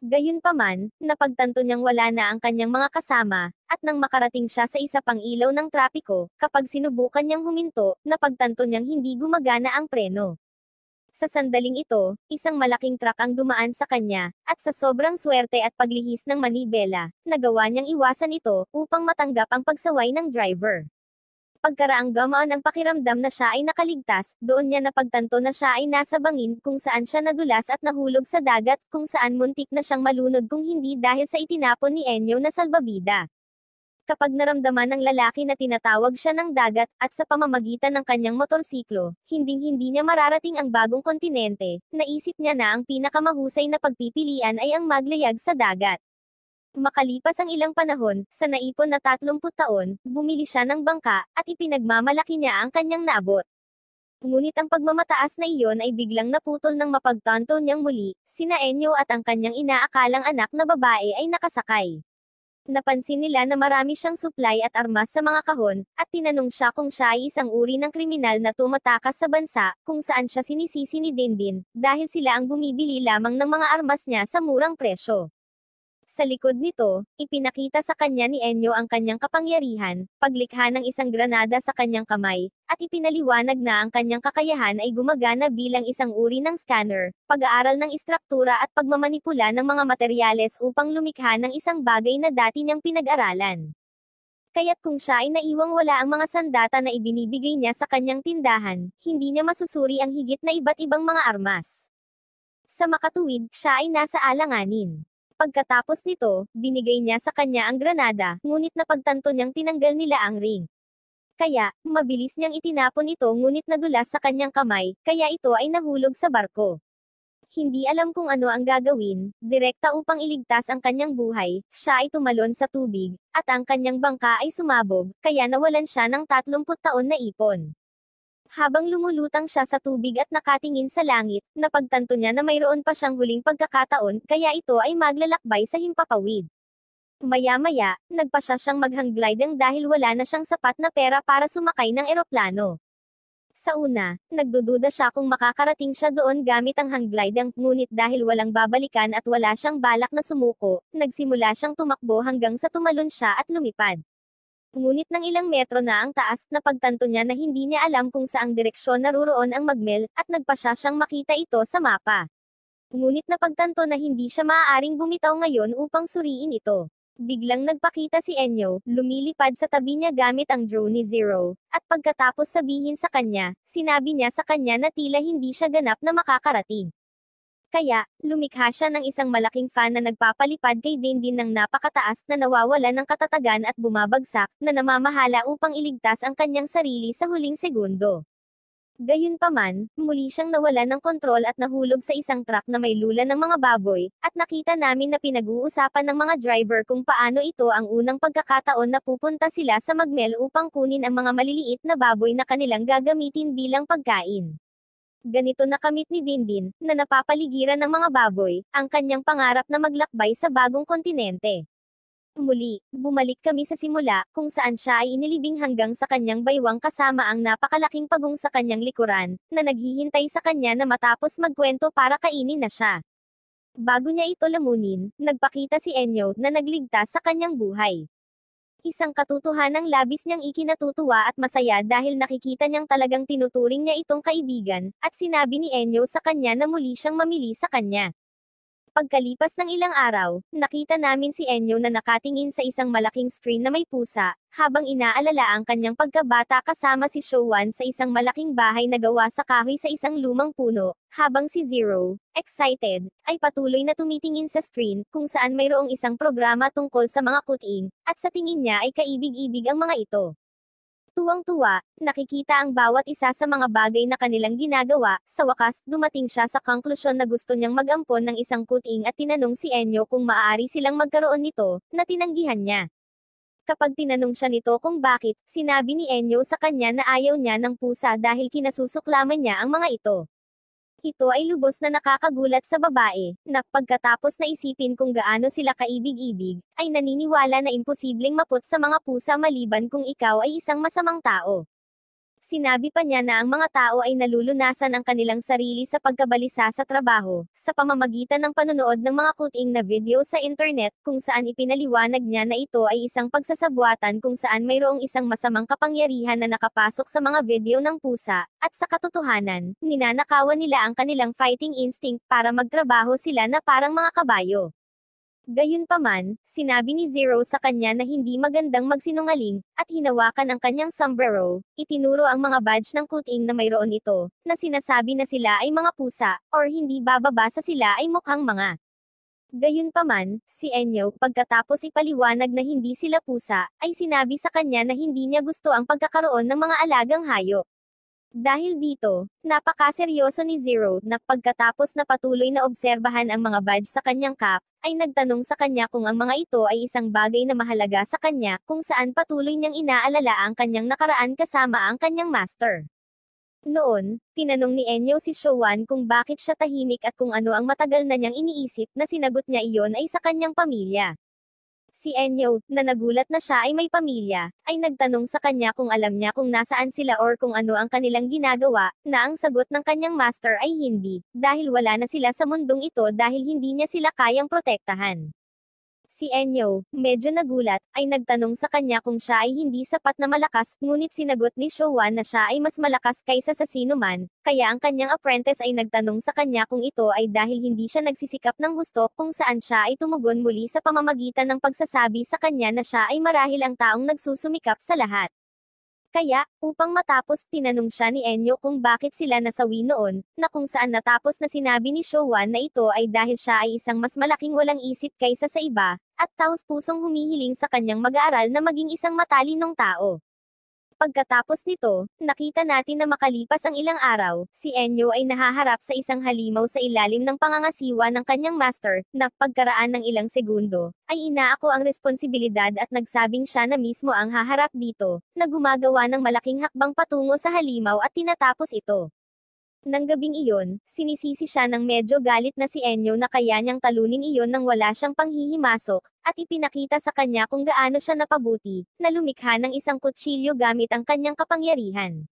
Gayunpaman, napagtanto niyang wala na ang kanyang mga kasama, at nang makarating siya sa isa pang ilaw ng trapiko, kapag sinubukan niyang huminto, napagtanto niyang hindi gumagana ang preno. Sa sandaling ito, isang malaking truck ang dumaan sa kanya, at sa sobrang swerte at paglihis ng manibela, nagawa niyang iwasan ito, upang matanggap ang pagsaway ng driver. Pagkaraang gamaan ang pakiramdam na siya ay nakaligtas, doon niya napagtanto na siya ay nasa bangin kung saan siya nadulas at nahulog sa dagat, kung saan muntik na siyang malunod kung hindi dahil sa itinapon ni Enyo na salbabida. Kapag naramdaman ng lalaki na tinatawag siya ng dagat, at sa pamamagitan ng kanyang motorsiklo, hinding-hindi niya mararating ang bagong kontinente, naisip niya na ang pinakamahusay na pagpipilian ay ang maglayag sa dagat. Makalipas ang ilang panahon, sa naipon na 30 taon, bumili siya ng bangka, at ipinagmamalaki niya ang kanyang naabot. Ngunit ang pagmamataas na iyon ay biglang naputol nang mapagtanto niyang muli, sina Enyo at ang kanyang inaakalang anak na babae ay nakasakay. Napansin nila na marami siyang supply at armas sa mga kahon, at tinanong siya kung siya ay isang uri ng kriminal na tumatakas sa bansa, kung saan siya sinisisi ni Dindin, dahil sila ang bumibili lamang ng mga armas niya sa murang presyo. Sa likod nito, ipinakita sa kanya ni Enyo ang kanyang kapangyarihan, paglikha ng isang granada sa kanyang kamay, at ipinaliwanag na ang kanyang kakayahan ay gumagana bilang isang uri ng scanner, pag-aaral ng istruktura at pagmamanipula ng mga materyales upang lumikha ng isang bagay na dati niyang pinag-aralan. Kaya't kung siya ay naiwang wala ang mga sandata na ibinibigay niya sa kanyang tindahan, hindi niya masusuri ang higit na iba't ibang mga armas. Sa makatuwid, siya ay nasa alanganin. Pagkatapos nito, binigay niya sa kanya ang granada, ngunit napagtanto niyang tinanggal nila ang ring. Kaya, mabilis niyang itinapon ito ngunit nadulas sa kanyang kamay, kaya ito ay nahulog sa barko. Hindi alam kung ano ang gagawin, direkta upang iligtas ang kanyang buhay, siya ay tumalon sa tubig, at ang kanyang bangka ay sumabog, kaya nawalan siya ng 30 taon na ipon. Habang lumulutang siya sa tubig at nakatingin sa langit, napagtanto niya na mayroon pa siyang huling pagkakataon, kaya ito ay maglalakbay sa himpapawid. Maya-maya, nagpasya siyang mag-hang gliding dahil wala na siyang sapat na pera para sumakay ng eroplano. Sa una, nagdududa siya kung makakarating siya doon gamit ang hang gliding, ngunit dahil walang babalikan at wala siyang balak na sumuko, nagsimula siyang tumakbo hanggang sa tumalon siya at lumipad. Ngunit ng ilang metro na ang taas, napagtanto niya na hindi niya alam kung saang direksyon naruroon ang magmel, at nagpasya siyang makita ito sa mapa. Ngunit napagtanto na hindi siya maaaring bumitaw ngayon upang suriin ito. Biglang nagpakita si Enyo, lumilipad sa tabi niya gamit ang drone ni Zero, at pagkatapos sabihin sa kanya, sinabi niya sa kanya na tila hindi siya ganap na makakarating. Kaya, lumikha siya ng isang malaking fan na nagpapalipad kay Dindin ng napakataas na nawawala ng katatagan at bumabagsak, na namamahala upang iligtas ang kanyang sarili sa huling segundo. Gayunpaman, muli siyang nawalan ng kontrol at nahulog sa isang truck na may lula ng mga baboy, at nakita namin na pinag-uusapan ng mga driver kung paano ito ang unang pagkakataon na pupunta sila sa magmel upang kunin ang mga maliliit na baboy na kanilang gagamitin bilang pagkain. Ganito nakamit ni Dindin, na napapaligiran ng mga baboy, ang kanyang pangarap na maglakbay sa bagong kontinente. Muli, bumalik kami sa simula, kung saan siya ay inilibing hanggang sa kanyang baywang kasama ang napakalaking pagong sa kanyang likuran, na naghihintay sa kanya na matapos magkwento para kainin na siya. Bago niya ito lamunin, nagpakita si Enyo na nagligtas sa kanyang buhay. Isang katotohanang labis niyang ikinatutuwa at masaya dahil nakikita niyang talagang tinuturing niya itong kaibigan, at sinabi ni Enyo sa kanya na muli siyang mamili sa kanya. Pagkalipas ng ilang araw, nakita namin si Enyo na nakatingin sa isang malaking screen na may pusa, habang inaalala ang kanyang pagkabata kasama si Showan sa isang malaking bahay na gawa sa kahoy sa isang lumang puno, habang si Zero, excited, ay patuloy na tumitingin sa screen, kung saan mayroong isang programa tungkol sa mga kuting, at sa tingin niya ay kaibig-ibig ang mga ito. Tuwang-tuwa, nakikita ang bawat isa sa mga bagay na kanilang ginagawa, sa wakas, dumating siya sa konklusyon na gusto niyang mag-ampon ng isang kuting at tinanong si Enyo kung maaari silang magkaroon nito, na tinanggihan niya. Kapag tinanong siya nito kung bakit, sinabi ni Enyo sa kanya na ayaw niya ng pusa dahil kinasusuklaman niya ang mga ito. Ito ay lubos na nakakagulat sa babae, na pagkatapos na isipin kung gaano sila kaibig-ibig, ay naniniwala na imposibleng maput sa mga pusa maliban kung ikaw ay isang masamang tao. Sinabi pa niya na ang mga tao ay nalulunasan ang kanilang sarili sa pagkabalisa sa trabaho, sa pamamagitan ng panonood ng mga kuting na video sa internet, kung saan ipinaliwanag niya na ito ay isang pagsasabuatan kung saan mayroong isang masamang kapangyarihan na nakapasok sa mga video ng pusa, at sa katotohanan, ninanakawan nila ang kanilang fighting instinct para magtrabaho sila na parang mga kabayo. Gayunpaman, sinabi ni Zero sa kanya na hindi magandang magsinungaling, at hinawakan ang kanyang sombrero, itinuro ang mga badge ng kuting na mayroon ito, na sinasabi na sila ay mga pusa, or hindi bababa sa sila ay mukhang mga. Gayunpaman, si Enyo, pagkatapos ipaliwanag na hindi sila pusa, ay sinabi sa kanya na hindi niya gusto ang pagkakaroon ng mga alagang hayop. Dahil dito, napakaseryoso ni Zero, na pagkatapos na patuloy na obserbahan ang mga badge sa kanyang cap, ay nagtanong sa kanya kung ang mga ito ay isang bagay na mahalaga sa kanya, kung saan patuloy niyang inaalala ang kanyang nakaraan kasama ang kanyang master. Noon, tinanong ni Enyo si Showan kung bakit siya tahimik at kung ano ang matagal na niyang iniisip, na sinagot niya iyon ay sa kanyang pamilya. Si Enyo, na nagulat na siya ay may pamilya, ay nagtanong sa kanya kung alam niya kung nasaan sila or kung ano ang kanilang ginagawa, na ang sagot ng kanyang master ay hindi, dahil wala na sila sa mundong ito dahil hindi niya sila kayang protektahan. Si Enyo, medyo nagulat, ay nagtanong sa kanya kung siya ay hindi sapat na malakas, ngunit sinagot ni Showan na siya ay mas malakas kaysa sa sino man, kaya ang kanyang apprentice ay nagtanong sa kanya kung ito ay dahil hindi siya nagsisikap ng husto, kung saan siya ay tumugon muli sa pamamagitan ng pagsasabi sa kanya na siya ay marahil ang taong nagsusumikap sa lahat. Kaya, upang matapos, tinanong siya ni Enyo kung bakit sila nasawi noon, na kung saan natapos na sinabi ni Showan na ito ay dahil siya ay isang mas malaking walang isip kaysa sa iba, at taos-pusong humihiling sa kanyang mag-aaral na maging isang matalinong tao. Pagkatapos nito, nakita natin na makalipas ang ilang araw, si Enyo ay nahaharap sa isang halimaw sa ilalim ng pangangasiwa ng kanyang master, na pagkaraan ng ilang segundo, ay inaako ang responsibilidad at nagsabing siya na mismo ang haharap dito, na gumagawa ng malaking hakbang patungo sa halimaw at tinatapos ito. Nang gabing iyon, sinisisi siya ng medyo galit na si Enyo na kaya niyang talunin iyon nang wala siyang panghihimasok, at ipinakita sa kanya kung gaano siya napabuti, na lumikha ng isang kutsilyo gamit ang kanyang kapangyarihan.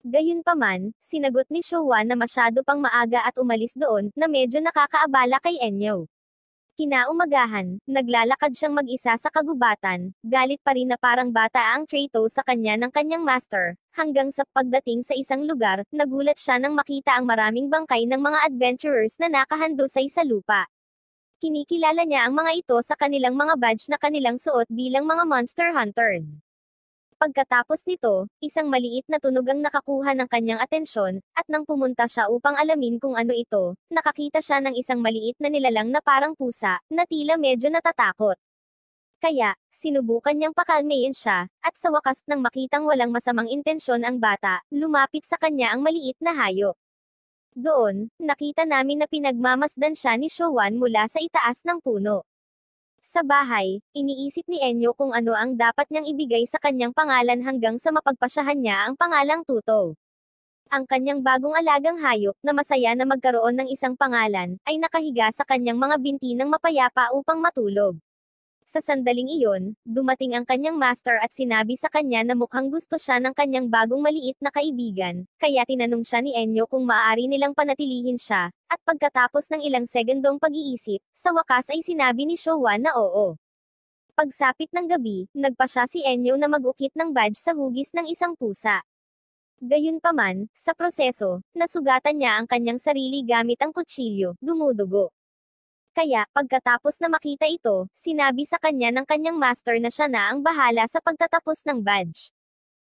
Gayunpaman, sinagot ni Showa na masyado pang maaga at umalis doon, na medyo nakakaabala kay Enyo. Kinaumagahan, naglalakad siyang mag-isa sa kagubatan, galit pa rin na parang bata ang Traito sa kanya ng kanyang master, hanggang sa pagdating sa isang lugar, nagulat siya nang makita ang maraming bangkay ng mga adventurers na nakahandusay sa lupa. Kinikilala niya ang mga ito sa kanilang mga badge na kanilang suot bilang mga monster hunters. Pagkatapos nito, isang maliit na tunog ang nakakuha ng kanyang atensyon, at nang pumunta siya upang alamin kung ano ito, nakakita siya ng isang maliit na nilalang na parang pusa, na tila medyo natatakot. Kaya, sinubukan niyang pakalmayin siya, at sa wakas nang makitang walang masamang intensyon ang bata, lumapit sa kanya ang maliit na hayop. Doon, nakita namin na pinagmamasdan siya ni Showan mula sa itaas ng puno. Sa bahay, iniisip ni Enyo kung ano ang dapat niyang ibigay sa kanyang pangalan hanggang sa mapagpasyahan niya ang pangalang Tuto. Ang kanyang bagong alagang hayop, na masaya na magkaroon ng isang pangalan, ay nakahiga sa kanyang mga binti ng mapayapa upang matulog. Sa sandaling iyon, dumating ang kanyang master at sinabi sa kanya na mukhang gusto siya ng kanyang bagong maliit na kaibigan, kaya tinanong siya ni Enyo kung maaari nilang panatilihin siya, at pagkatapos ng ilang segundong pag-iisip, sa wakas ay sinabi ni Showa na oo. Pagsapit ng gabi, nagpasya si Enyo na mag-ukit ng badge sa hugis ng isang pusa. Gayunpaman, sa proseso, nasugatan niya ang kanyang sarili gamit ang kutsilyo, dumudugo. Kaya, pagkatapos na makita ito, sinabi sa kanya ng kanyang master na siya na ang bahala sa pagtatapos ng badge.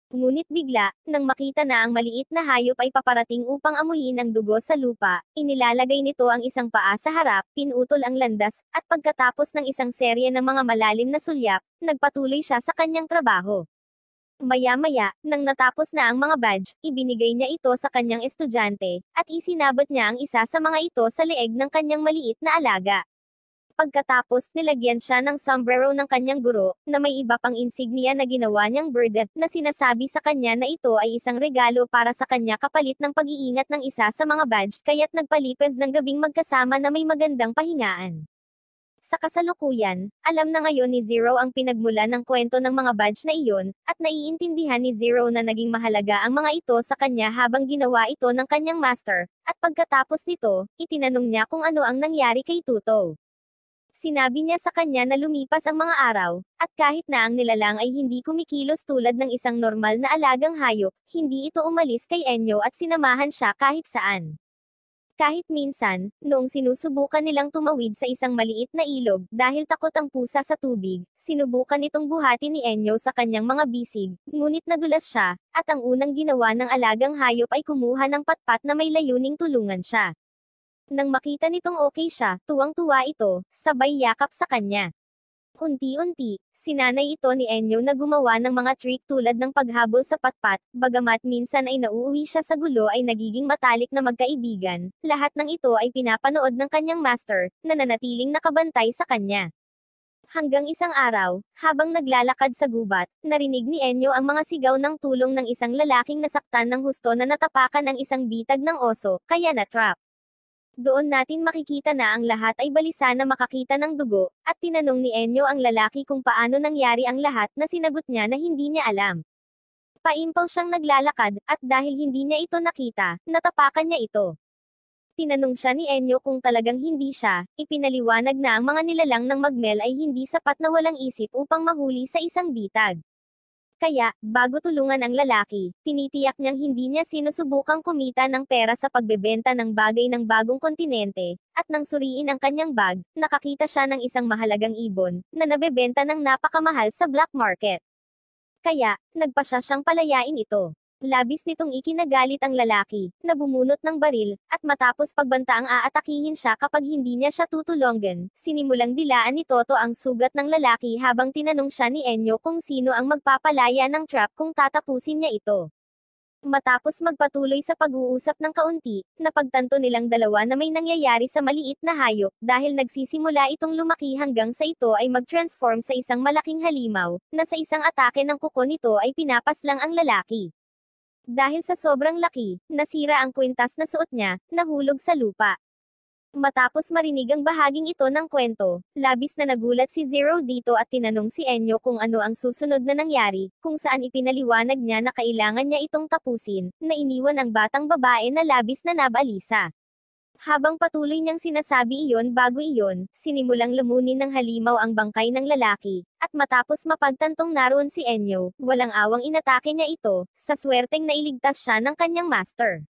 Ngunit bigla, nang makita na ang maliit na hayop ay paparating upang amuyin ang dugo sa lupa, inilalagay nito ang isang paa sa harap, pinutol ang landas, at pagkatapos ng isang serye ng mga malalim na sulyap, nagpatuloy siya sa kanyang trabaho. Maya-maya, nang natapos na ang mga badge, ibinigay niya ito sa kanyang estudyante, at isinabot niya ang isa sa mga ito sa leeg ng kanyang maliit na alaga. Pagkatapos, nilagyan siya ng sombrero ng kanyang guro, na may iba pang insignia na ginawa niyang bird, na sinasabi sa kanya na ito ay isang regalo para sa kanya kapalit ng pag-iingat ng isa sa mga badge, kaya't nagpalipas ng gabing magkasama na may magandang pahingaan. Sa kasalukuyan, alam na ngayon ni Zero ang pinagmulan ng kwento ng mga badge na iyon, at naiintindihan ni Zero na naging mahalaga ang mga ito sa kanya habang ginawa ito ng kanyang master, at pagkatapos nito, itinanong niya kung ano ang nangyari kay Tuto. Sinabi niya sa kanya na lumipas ang mga araw, at kahit na ang nilalang ay hindi kumikilos tulad ng isang normal na alagang hayop, hindi ito umalis kay Enyo at sinamahan siya kahit saan. Kahit minsan, noong sinusubukan nilang tumawid sa isang maliit na ilog, dahil takot ang pusa sa tubig, sinubukan itong buhatin ni Enyo sa kanyang mga bisig, ngunit nadulas siya, at ang unang ginawa ng alagang hayop ay kumuha ng patpat na may layuning tulungan siya. Nang makita nitong okay siya, tuwang-tuwa ito, sabay yakap sa kanya. Unti-unti, sinanay ito ni Enyo na gumawa ng mga trick tulad ng paghabol sa patpat, bagamat minsan ay nauuwi siya sa gulo ay nagiging matalik na magkaibigan, lahat ng ito ay pinapanood ng kanyang master, na nanatiling nakabantay sa kanya. Hanggang isang araw, habang naglalakad sa gubat, narinig ni Enyo ang mga sigaw ng tulong ng isang lalaking nasaktan ng husto na natapakan ng isang bitag ng oso, kaya na-trap. Doon natin makikita na ang lahat ay balisa na makakita ng dugo, at tinanong ni Enyo ang lalaki kung paano nangyari ang lahat na sinagot niya na hindi niya alam. Paimpal siyang naglalakad, at dahil hindi niya ito nakita, natapakan niya ito. Tinanong siya ni Enyo kung talagang hindi siya, ipinaliwanag na ang mga nilalang ng magmel ay hindi sapat na walang isip upang mahuli sa isang bitag. Kaya, bago tulungan ang lalaki, tinitiyak niyang hindi niya sinusubukang kumita ng pera sa pagbebenta ng bagay ng bagong kontinente, at nang suriin ang kanyang bag, nakakita siya ng isang mahalagang ibon, na nabebenta ng napakamahal sa black market. Kaya, nagpasya siyang palayain ito. Labis nitong ikinagalit ang lalaki, na bumunot ng baril, at matapos pagbantaang aatakihin siya kapag hindi niya siya tutulungan, sinimulang dilaan ni Toto ang sugat ng lalaki habang tinanong siya ni Enyo kung sino ang magpapalaya ng trap kung tatapusin niya ito. Matapos magpatuloy sa pag-uusap ng kaunti, napagtanto nilang dalawa na may nangyayari sa maliit na hayop dahil nagsisimula itong lumaki hanggang sa ito ay mag-transform sa isang malaking halimaw, na sa isang atake ng kuko nito ay pinapaslang ang lalaki. Dahil sa sobrang laki, nasira ang kwintas na suot niya, nahulog sa lupa. Matapos marinig ang bahaging ito ng kwento, labis na nagulat si Zero dito at tinanong si Enyo kung ano ang susunod na nangyari, kung saan ipinaliwanag niya na kailangan niya itong tapusin, na iniwan ang batang babae na labis na nabalisa. Habang patuloy niyang sinasabi iyon bago iyon, sinimulang lumunin ng halimaw ang bangkay ng lalaki, at matapos mapagtantong naroon si Enyo, walang awang inatake niya ito, sa swerteng nailigtas siya ng kanyang master.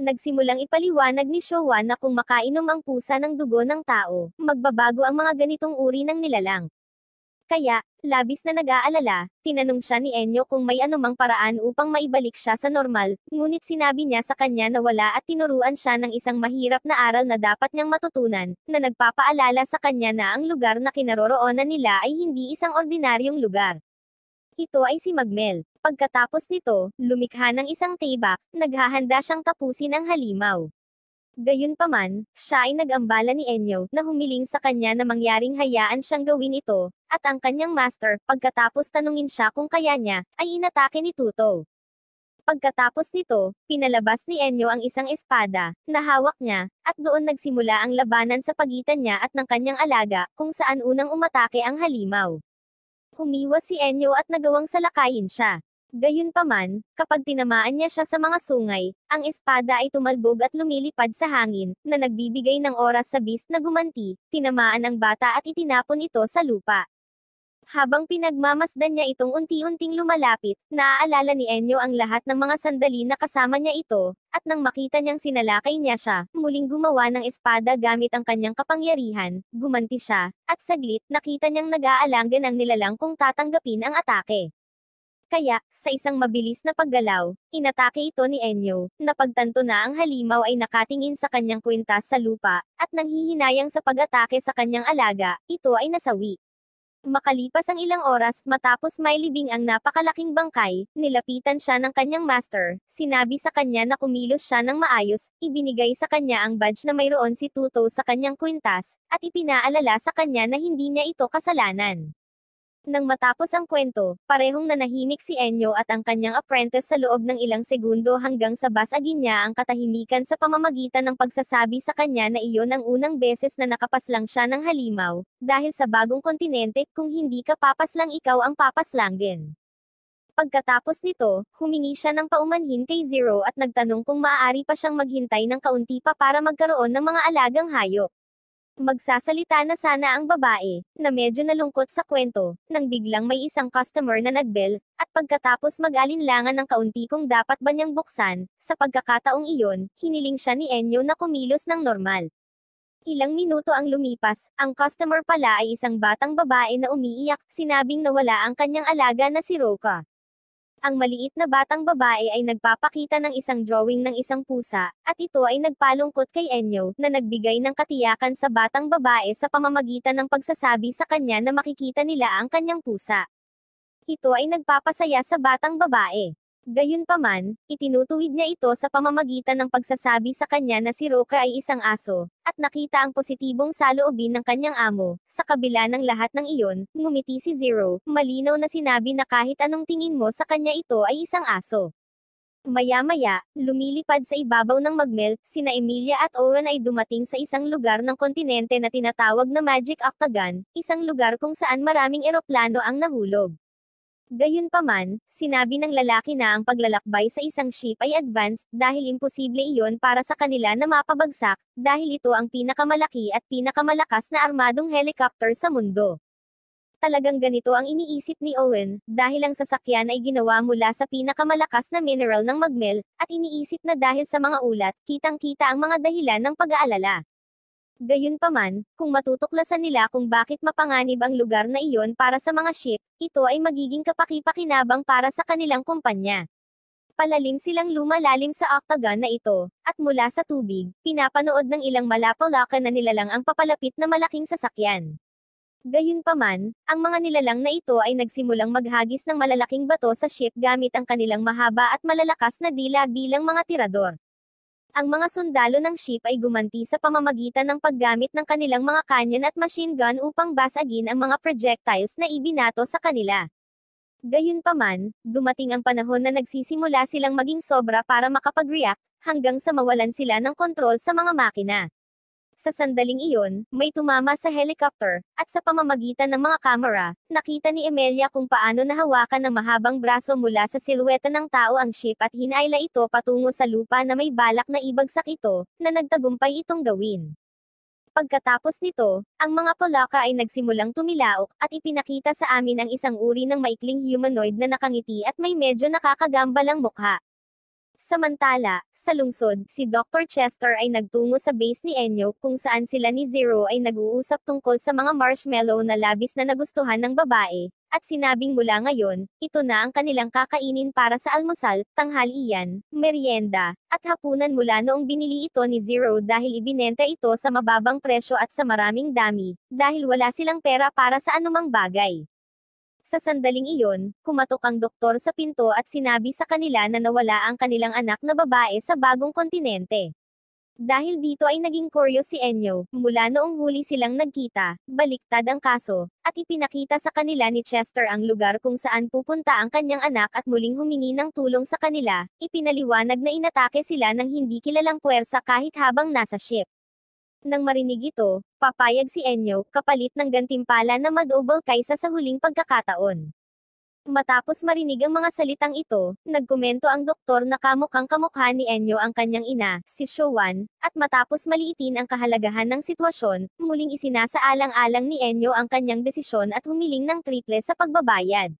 Nagsimulang ipaliwanag ni Showa na kung makainom ang pusa ng dugo ng tao, magbabago ang mga ganitong uri ng nilalang. Kaya, labis na nag-aalala, tinanong siya ni Enyo kung may anumang paraan upang maibalik siya sa normal, ngunit sinabi niya sa kanya na wala at tinuruan siya ng isang mahirap na aral na dapat niyang matutunan, na nagpapaalala sa kanya na ang lugar na kinaroroonan nila ay hindi isang ordinaryong lugar. Ito ay si Magmel. Pagkatapos nito, lumikha ng isang tibak, naghahanda siyang tapusin ang halimaw. Gayunpaman, siya ay nag-ambala ni Enyo na humiling sa kanya na mangyaring hayaan siyang gawin ito, at ang kanyang master, pagkatapos tanungin siya kung kaya niya, ay inatake ni Tuto. Pagkatapos nito, pinalabas ni Enyo ang isang espada, na hawak niya, at doon nagsimula ang labanan sa pagitan niya at ng kanyang alaga, kung saan unang umatake ang halimaw. Humiwas si Enyo at nagawang salakayin siya. Gayunpaman, kapag tinamaan niya siya sa mga sungay, ang espada ay tumalbog at lumilipad sa hangin, na nagbibigay ng oras sa beast na gumanti, tinamaan ang bata at itinapon ito sa lupa. Habang pinagmamasdan niya itong unti-unting lumalapit, naaalala ni Enyo ang lahat ng mga sandali na kasama niya ito, at nang makita niyang sinalakay niya siya, muling gumawa ng espada gamit ang kanyang kapangyarihan, gumanti siya, at saglit, nakita niyang nag-aalangan ang nilalang kung tatanggapin ang atake. Kaya, sa isang mabilis na paggalaw, inatake ito ni Enyo, napagtanto na ang halimaw ay nakatingin sa kanyang kwintas sa lupa, at nanghihinayang sa pag-atake sa kanyang alaga, ito ay nasawi. Makalipas ang ilang oras, matapos mailibing ang napakalaking bangkay, nilapitan siya ng kanyang master, sinabi sa kanya na kumilos siya ng maayos, ibinigay sa kanya ang badge na mayroon si Tuto sa kanyang kwintas, at ipinaalala sa kanya na hindi niya ito kasalanan. Nang matapos ang kwento, parehong nanahimik si Enyo at ang kanyang apprentice sa loob ng ilang segundo hanggang sa basagin niya ang katahimikan sa pamamagitan ng pagsasabi sa kanya na iyon ang unang beses na nakapaslang siya ng halimaw, dahil sa bagong kontinente, kung hindi ka papaslang ikaw ang papaslangin. Pagkatapos nito, humingi siya ng paumanhin kay Zero at nagtanong kung maaari pa siyang maghintay ng kaunti pa para magkaroon ng mga alagang hayop. Magsasalita na sana ang babae, na medyo nalungkot sa kwento, nang biglang may isang customer na nagbell, at pagkatapos mag-alinlangan ng kaunti kung dapat ba niyang buksan, sa pagkakataong iyon, hiniling siya ni Enyo na kumilos ng normal. Ilang minuto ang lumipas, ang customer pala ay isang batang babae na umiiyak, sinabing nawala ang kanyang alaga na si Roka. Ang maliit na batang babae ay nagpapakita ng isang drawing ng isang pusa, at ito ay nagpalungkot kay Enyo, na nagbigay ng katiyakan sa batang babae sa pamamagitan ng pagsasabi sa kanya na makikita nila ang kanyang pusa. Ito ay nagpapasaya sa batang babae. Gayunpaman, itinutuwid niya ito sa pamamagitan ng pagsasabi sa kanya na si Roka ay isang aso, at nakita ang positibong saloobin ng kanyang amo. Sa kabila ng lahat ng iyon, ngumiti si Zero, malinaw na sinabi na kahit anong tingin mo sa kanya ito ay isang aso. Maya-maya, lumilipad sa ibabaw ng Magmel, sina Emilia at Owen ay dumating sa isang lugar ng kontinente na tinatawag na Magic Octagon, isang lugar kung saan maraming eroplano ang nahulog. Gayunpaman, sinabi ng lalaki na ang paglalakbay sa isang ship ay advanced dahil imposible iyon para sa kanila na mapabagsak, dahil ito ang pinakamalaki at pinakamalakas na armadong helicopter sa mundo. Talagang ganito ang iniisip ni Owen, dahil ang sasakyan ay ginawa mula sa pinakamalakas na mineral ng Magmel, at iniisip na dahil sa mga ulat, kitang-kita ang mga dahilan ng pag-aalala. Gayunpaman, kung matutuklasan nila kung bakit mapanganib ang lugar na iyon para sa mga ship, ito ay magiging kapaki-pakinabang para sa kanilang kumpanya. Palalim silang lumalalim sa octagon na ito, at mula sa tubig, pinapanood ng ilang malapalakan na nilalang ang papalapit na malaking sasakyan. Gayunpaman, ang mga nilalang na ito ay nagsimulang maghagis ng malalaking bato sa ship gamit ang kanilang mahaba at malalakas na dila bilang mga tirador. Ang mga sundalo ng ship ay gumanti sa pamamagitan ng paggamit ng kanilang mga canyon at machine gun upang basagin ang mga projectiles na ibinato sa kanila. Gayunpaman, dumating ang panahon na nagsisimula silang maging sobra para makapag-react, hanggang sa mawalan sila ng kontrol sa mga makina. Sa sandaling iyon, may tumama sa helicopter, at sa pamamagitan ng mga kamera, nakita ni Emilia kung paano nahawakan ng mahabang braso mula sa silweta ng tao ang ship at hinaila ito patungo sa lupa na may balak na ibagsak ito, na nagtagumpay itong gawin. Pagkatapos nito, ang mga Polaka ay nagsimulang tumilaok, at ipinakita sa amin ang isang uri ng maikling humanoid na nakangiti at may medyo nakakagambalang mukha. Samantala, sa lungsod, si Dr. Chester ay nagtungo sa base ni Enyo kung saan sila ni Zero ay nag-uusap tungkol sa mga marshmallow na labis na nagustuhan ng babae, at sinabing mula ngayon, ito na ang kanilang kakainin para sa almusal, tanghalian, merienda, at hapunan mula noong binili ito ni Zero dahil ibinenta ito sa mababang presyo at sa maraming dami, dahil wala silang pera para sa anumang bagay. Sa sandaling iyon, kumatok ang doktor sa pinto at sinabi sa kanila na nawala ang kanilang anak na babae sa bagong kontinente. Dahil dito ay naging curious si Enyo, mula noong huli silang nagkita, baliktad ang kaso, at ipinakita sa kanila ni Chester ang lugar kung saan pupunta ang kanyang anak at muling humingi ng tulong sa kanila, ipinaliwanag na inatake sila ng hindi kilalang puwersa kahit habang nasa ship. Nang marinig ito, papayag si Enyo, kapalit ng gantimpala na madouble kaysa sa huling pagkakataon. Matapos marinig ang mga salitang ito, nagkomento ang doktor na kamukhang kamukha ni Enyo ang kanyang ina, si Showan, at matapos maliitin ang kahalagahan ng sitwasyon, muling isinasaalang-alang ni Enyo ang kanyang desisyon at humiling ng triple sa pagbabayad.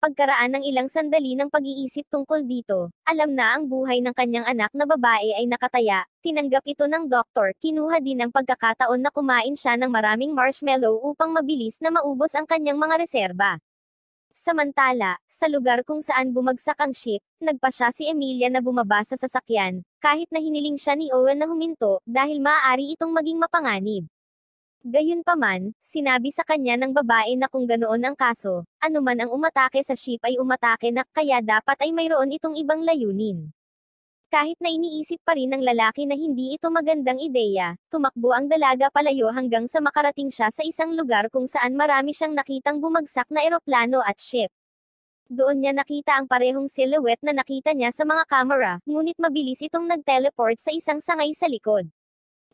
Pagkaraan ng ilang sandali ng pag-iisip tungkol dito, alam na ang buhay ng kanyang anak na babae ay nakataya, tinanggap ito ng doktor, kinuha din ang pagkakataon na kumain siya ng maraming marshmallow upang mabilis na maubos ang kanyang mga reserba. Samantala, sa lugar kung saan bumagsak ang ship, nagpa siya si Emilia na bumaba sa sasakyan, kahit na hiniling siya ni Owen na huminto, dahil maaari itong maging mapanganib. Gayunpaman, sinabi sa kanya ng babae na kung ganoon ang kaso, anuman ang umatake sa ship ay umatake na, kaya dapat ay mayroon itong ibang layunin. Kahit na iniisip pa rin ng lalaki na hindi ito magandang ideya, tumakbo ang dalaga palayo hanggang sa makarating siya sa isang lugar kung saan marami siyang nakitang bumagsak na eroplano at ship. Doon niya nakita ang parehong silhouette na nakita niya sa mga kamera, ngunit mabilis itong nag-teleport sa isang sangay sa likod.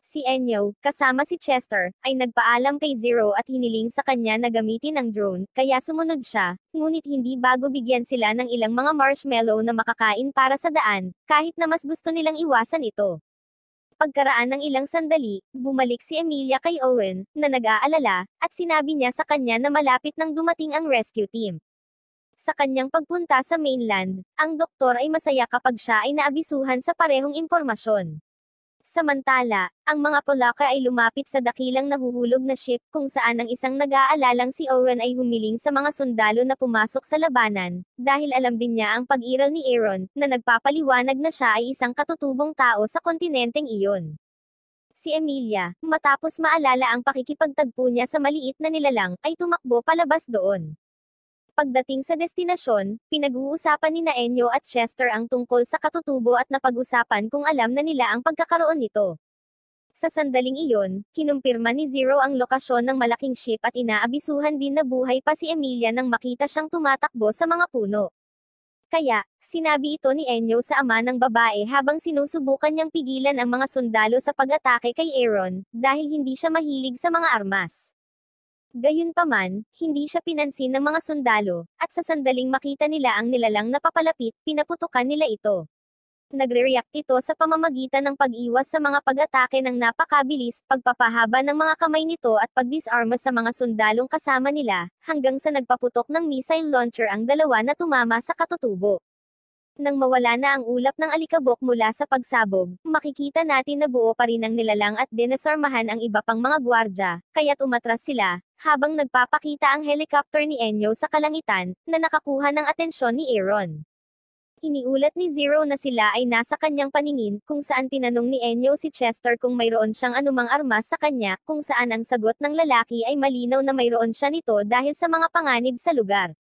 Si Enyo, kasama si Chester, ay nagpaalam kay Zero at hiniling sa kanya na gamitin ang drone, kaya sumunod siya, ngunit hindi bago bigyan sila ng ilang mga marshmallow na makakain para sa daan, kahit na mas gusto nilang iwasan ito. Pagkaraan ng ilang sandali, bumalik si Emilia kay Owen, na nag-aalala, at sinabi niya sa kanya na malapit nang dumating ang rescue team. Sa kanyang pagpunta sa mainland, ang doktor ay masaya kapag siya ay naabisuhan sa parehong impormasyon. Samantala, ang mga Polaka ay lumapit sa dakilang nahuhulog na ship kung saan ang isang nag-aalalang si Owen ay humiling sa mga sundalo na pumasok sa labanan, dahil alam din niya ang pag-iral ni Aaron, na nagpapaliwanag na siya ay isang katutubong tao sa kontinenteng iyon. Si Emilia, matapos maalala ang pakikipagtagpo niya sa maliit na nilalang, ay tumakbo palabas doon. Pagdating sa destinasyon, pinag-uusapan ni Enyo at Chester ang tungkol sa katutubo at napag-usapan kung alam na nila ang pagkakaroon nito. Sa sandaling iyon, kinumpirma ni Zero ang lokasyon ng malaking ship at inaabisuhan din na buhay pa si Emilia nang makita siyang tumatakbo sa mga puno. Kaya, sinabi ito ni Enyo sa ama ng babae habang sinusubukan niyang pigilan ang mga sundalo sa pag-atake kay Aaron, dahil hindi siya mahilig sa mga armas. Gayunpaman, hindi siya pinansin ng mga sundalo, at sa sandaling makita nila ang nilalang na papalapit, pinaputukan nila ito. Nagre-react ito sa pamamagitan ng pag-iwas sa mga pag-atake ng napakabilis, pagpapahaba ng mga kamay nito at pag-disarma sa mga sundalong kasama nila, hanggang sa nagpaputok ng missile launcher ang dalawa na tumama sa katutubo. Nang mawala na ang ulap ng alikabok mula sa pagsabog, makikita natin na buo pa rin ang nilalang at dinasarmahan ang iba pang mga gwardya, kaya't umatras sila, habang nagpapakita ang helicopter ni Enyo sa kalangitan, na nakakuha ng atensyon ni Aaron. Iniulat ni Zero na sila ay nasa kanyang paningin, kung saan tinanong ni Enyo si Chester kung mayroon siyang anumang armas sa kanya, kung saan ang sagot ng lalaki ay malinaw na mayroon siya nito dahil sa mga panganib sa lugar.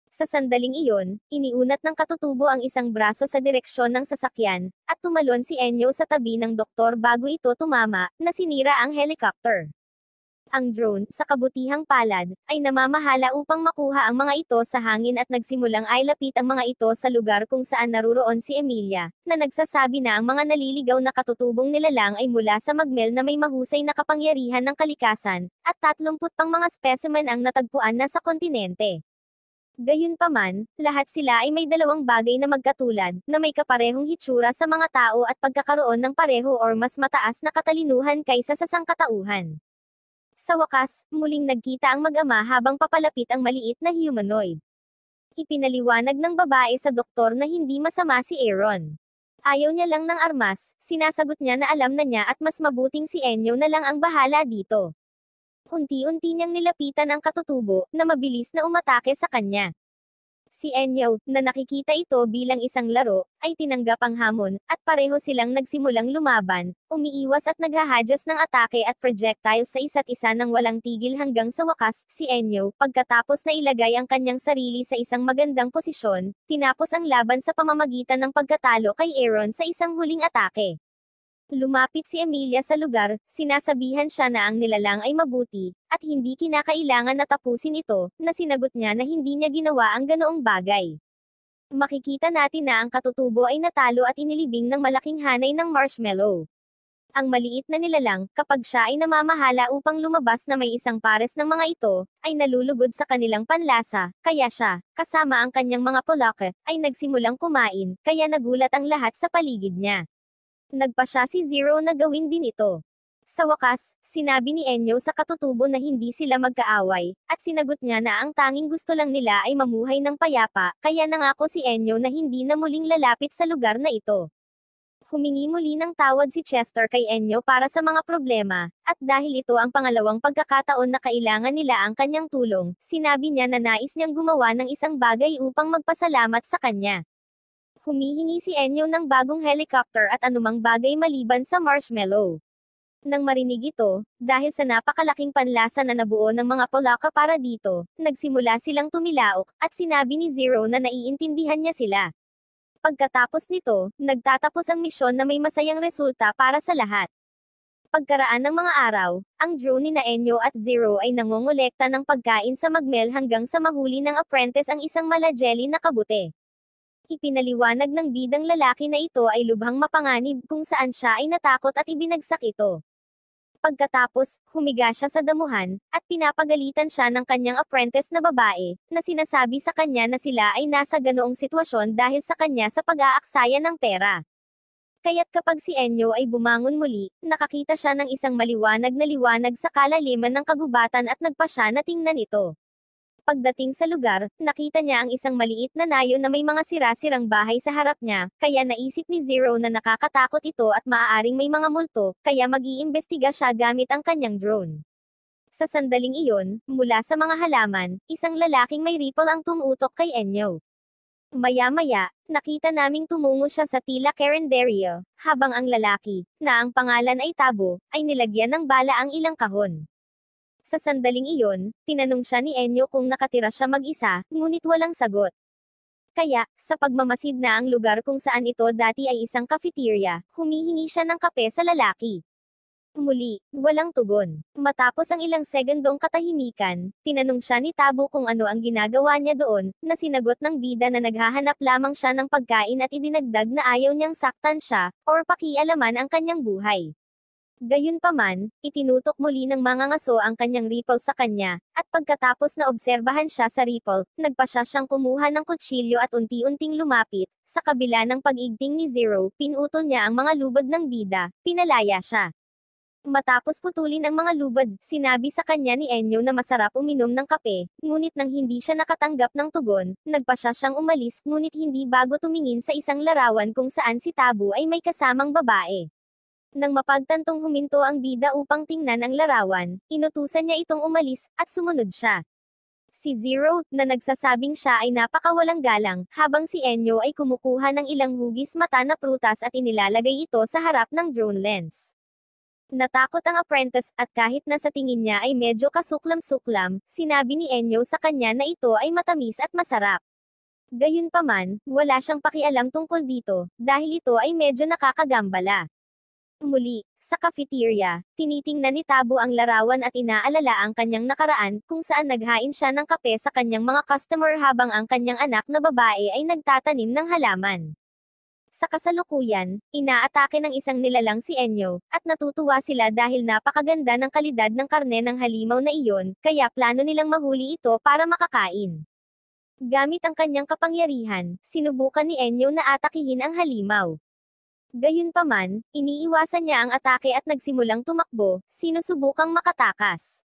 Sa sandaling iyon, iniunat ng katutubo ang isang braso sa direksyon ng sasakyan, at tumalon si Enyo sa tabi ng doktor bago ito tumama, na sinira ang helicopter. Ang drone, sa kabutihang palad, ay namamahala upang makuha ang mga ito sa hangin at nagsimulang ailapit ang mga ito sa lugar kung saan naruroon si Emilia, na nagsasabi na ang mga naliligaw na katutubong nilalang ay mula sa magmel na may mahusay na kapangyarihan ng kalikasan, at 30 pang mga specimen ang natagpuan na sa kontinente. Gayunpaman, lahat sila ay may dalawang bagay na magkatulad, na may kaparehong hitsura sa mga tao at pagkakaroon ng pareho or mas mataas na katalinuhan kaysa sa sangkatauhan. Sa wakas, muling nagkita ang mag-ama habang papalapit ang maliit na humanoid. Ipinaliwanag ng babae sa doktor na hindi masama si Aaron. Ayaw niya lang ng armas, sinasagot niya na alam na niya at mas mabuting si Enyo na lang ang bahala dito. Unti-unti niyang nilapitan ang katutubo, na mabilis na umatake sa kanya. Si Enyo, na nakikita ito bilang isang laro, ay tinanggap ang hamon, at pareho silang nagsimulang lumaban, umiiwas at naghahadyas ng atake at projectiles sa isa't isa nang walang tigil hanggang sa wakas, si Enyo, pagkatapos na ilagay ang kanyang sarili sa isang magandang posisyon, tinapos ang laban sa pamamagitan ng pagkatalo kay Aaron sa isang huling atake. Lumapit si Emilia sa lugar, sinasabihan siya na ang nilalang ay mabuti, at hindi kinakailangan na tapusin ito, na sinagot niya na hindi niya ginawa ang ganoong bagay. Makikita natin na ang katutubo ay natalo at inilibing ng malaking hanay ng marshmallow. Ang maliit na nilalang, kapag siya ay namamahala upang lumabas na may isang pares ng mga ito, ay nalulugod sa kanilang panlasa, kaya siya, kasama ang kanyang mga polake, ay nagsimulang kumain, kaya nagulat ang lahat sa paligid niya. Nagpa siya si Zero na gawin din ito. Sa wakas, sinabi ni Enyo sa katutubo na hindi sila magkaaway, at sinagot niya na ang tanging gusto lang nila ay mamuhay ng payapa, kaya nangako si Enyo na hindi na muling lalapit sa lugar na ito. Humingi muli ng tawad si Chester kay Enyo para sa mga problema, at dahil ito ang pangalawang pagkakataon na kailangan nila ang kanyang tulong, sinabi niya na nais niyang gumawa ng isang bagay upang magpasalamat sa kanya. Humihingi si Enyo ng bagong helicopter at anumang bagay maliban sa marshmallow. Nang marinig ito, dahil sa napakalaking panlasa na nabuo ng mga Polaka para dito, nagsimula silang tumilaok, at sinabi ni Zero na naiintindihan niya sila. Pagkatapos nito, nagtatapos ang misyon na may masayang resulta para sa lahat. Pagkaraan ng mga araw, ang drone ni na Enyo at Zero ay nangongolekta ng pagkain sa magmel hanggang sa mahuli ng apprentice ang isang malajeli na kabute. Ipinaliwanag ng bidang lalaki na ito ay lubhang mapanganib kung saan siya ay natakot at ibinagsak ito. Pagkatapos, humiga siya sa damuhan, at pinapagalitan siya ng kanyang apprentice na babae, na sinasabi sa kanya na sila ay nasa ganoong sitwasyon dahil sa kanya sa pag-aaksaya ng pera. Kaya't kapag si Enyo ay bumangon muli, nakakita siya ng isang maliwanag na liwanag sa kalaliman ng kagubatan at nagpa siya na tingnan ito. Pagdating sa lugar, nakita niya ang isang maliit na nayo na may mga sira-sirang bahay sa harap niya, kaya naisip ni Zero na nakakatakot ito at maaaring may mga multo, kaya mag-iimbestiga siya gamit ang kanyang drone. Sa sandaling iyon, mula sa mga halaman, isang lalaking may ripple ang tumutok kay Enyo. Maya-maya, nakita naming tumungo siya sa tila carinderia, habang ang lalaki, na ang pangalan ay Tabo, ay nilagyan ng bala ang ilang kahon. Sa sandaling iyon, tinanong siya ni Enyo kung nakatira siya mag-isa, ngunit walang sagot. Kaya, sa pagmamasid na ang lugar kung saan ito dati ay isang cafeteria, humihingi siya ng kape sa lalaki. Muli, walang tugon. Matapos ang ilang segundong katahimikan, tinanong siya ni Tabo kung ano ang ginagawa niya doon, na sinagot ng bida na naghahanap lamang siya ng pagkain at idinagdag na ayaw niyang saktan siya, or pakialaman ang kanyang buhay. Gayunpaman, itinutok muli ng mga ngaso ang kanyang ripple sa kanya, at pagkatapos na obserbahan siya sa ripple, nagpa siya siyang kumuha ng kutsilyo at unti-unting lumapit, sa kabila ng pag-igting ni Zero, pinutol niya ang mga lubad ng bida, pinalaya siya. Matapos putulin ang mga lubad, sinabi sa kanya ni Enyo na masarap uminom ng kape, ngunit nang hindi siya nakatanggap ng tugon, nagpa siya siyang umalis, ngunit hindi bago tumingin sa isang larawan kung saan si Tabu ay may kasamang babae. Nang mapagtantong huminto ang bida upang tingnan ang larawan, inutusan niya itong umalis, at sumunod siya. Si Zero, na nagsasabing siya ay napakawalang galang, habang si Enyo ay kumukuha ng ilang hugis mata na prutas at inilalagay ito sa harap ng drone lens. Natakot ang apprentice, at kahit na sa tingin niya ay medyo kasuklam-suklam, sinabi ni Enyo sa kanya na ito ay matamis at masarap. Gayunpaman, wala siyang pakialam tungkol dito, dahil ito ay medyo nakakagambala. Muli, sa cafeteria, tinitingnan ni Tabo ang larawan at inaalala ang kanyang nakaraan, kung saan naghain siya ng kape sa kanyang mga customer habang ang kanyang anak na babae ay nagtatanim ng halaman. Sa kasalukuyan, inaatake ng isang nilalang si Enyo, at natutuwa sila dahil napakaganda ng kalidad ng karne ng halimaw na iyon, kaya plano nilang mahuli ito para makakain. Gamit ang kanyang kapangyarihan, sinubukan ni Enyo na atakihin ang halimaw. Gayunpaman, iniiwasan niya ang atake at nagsimulang tumakbo, sinusubukang makatakas.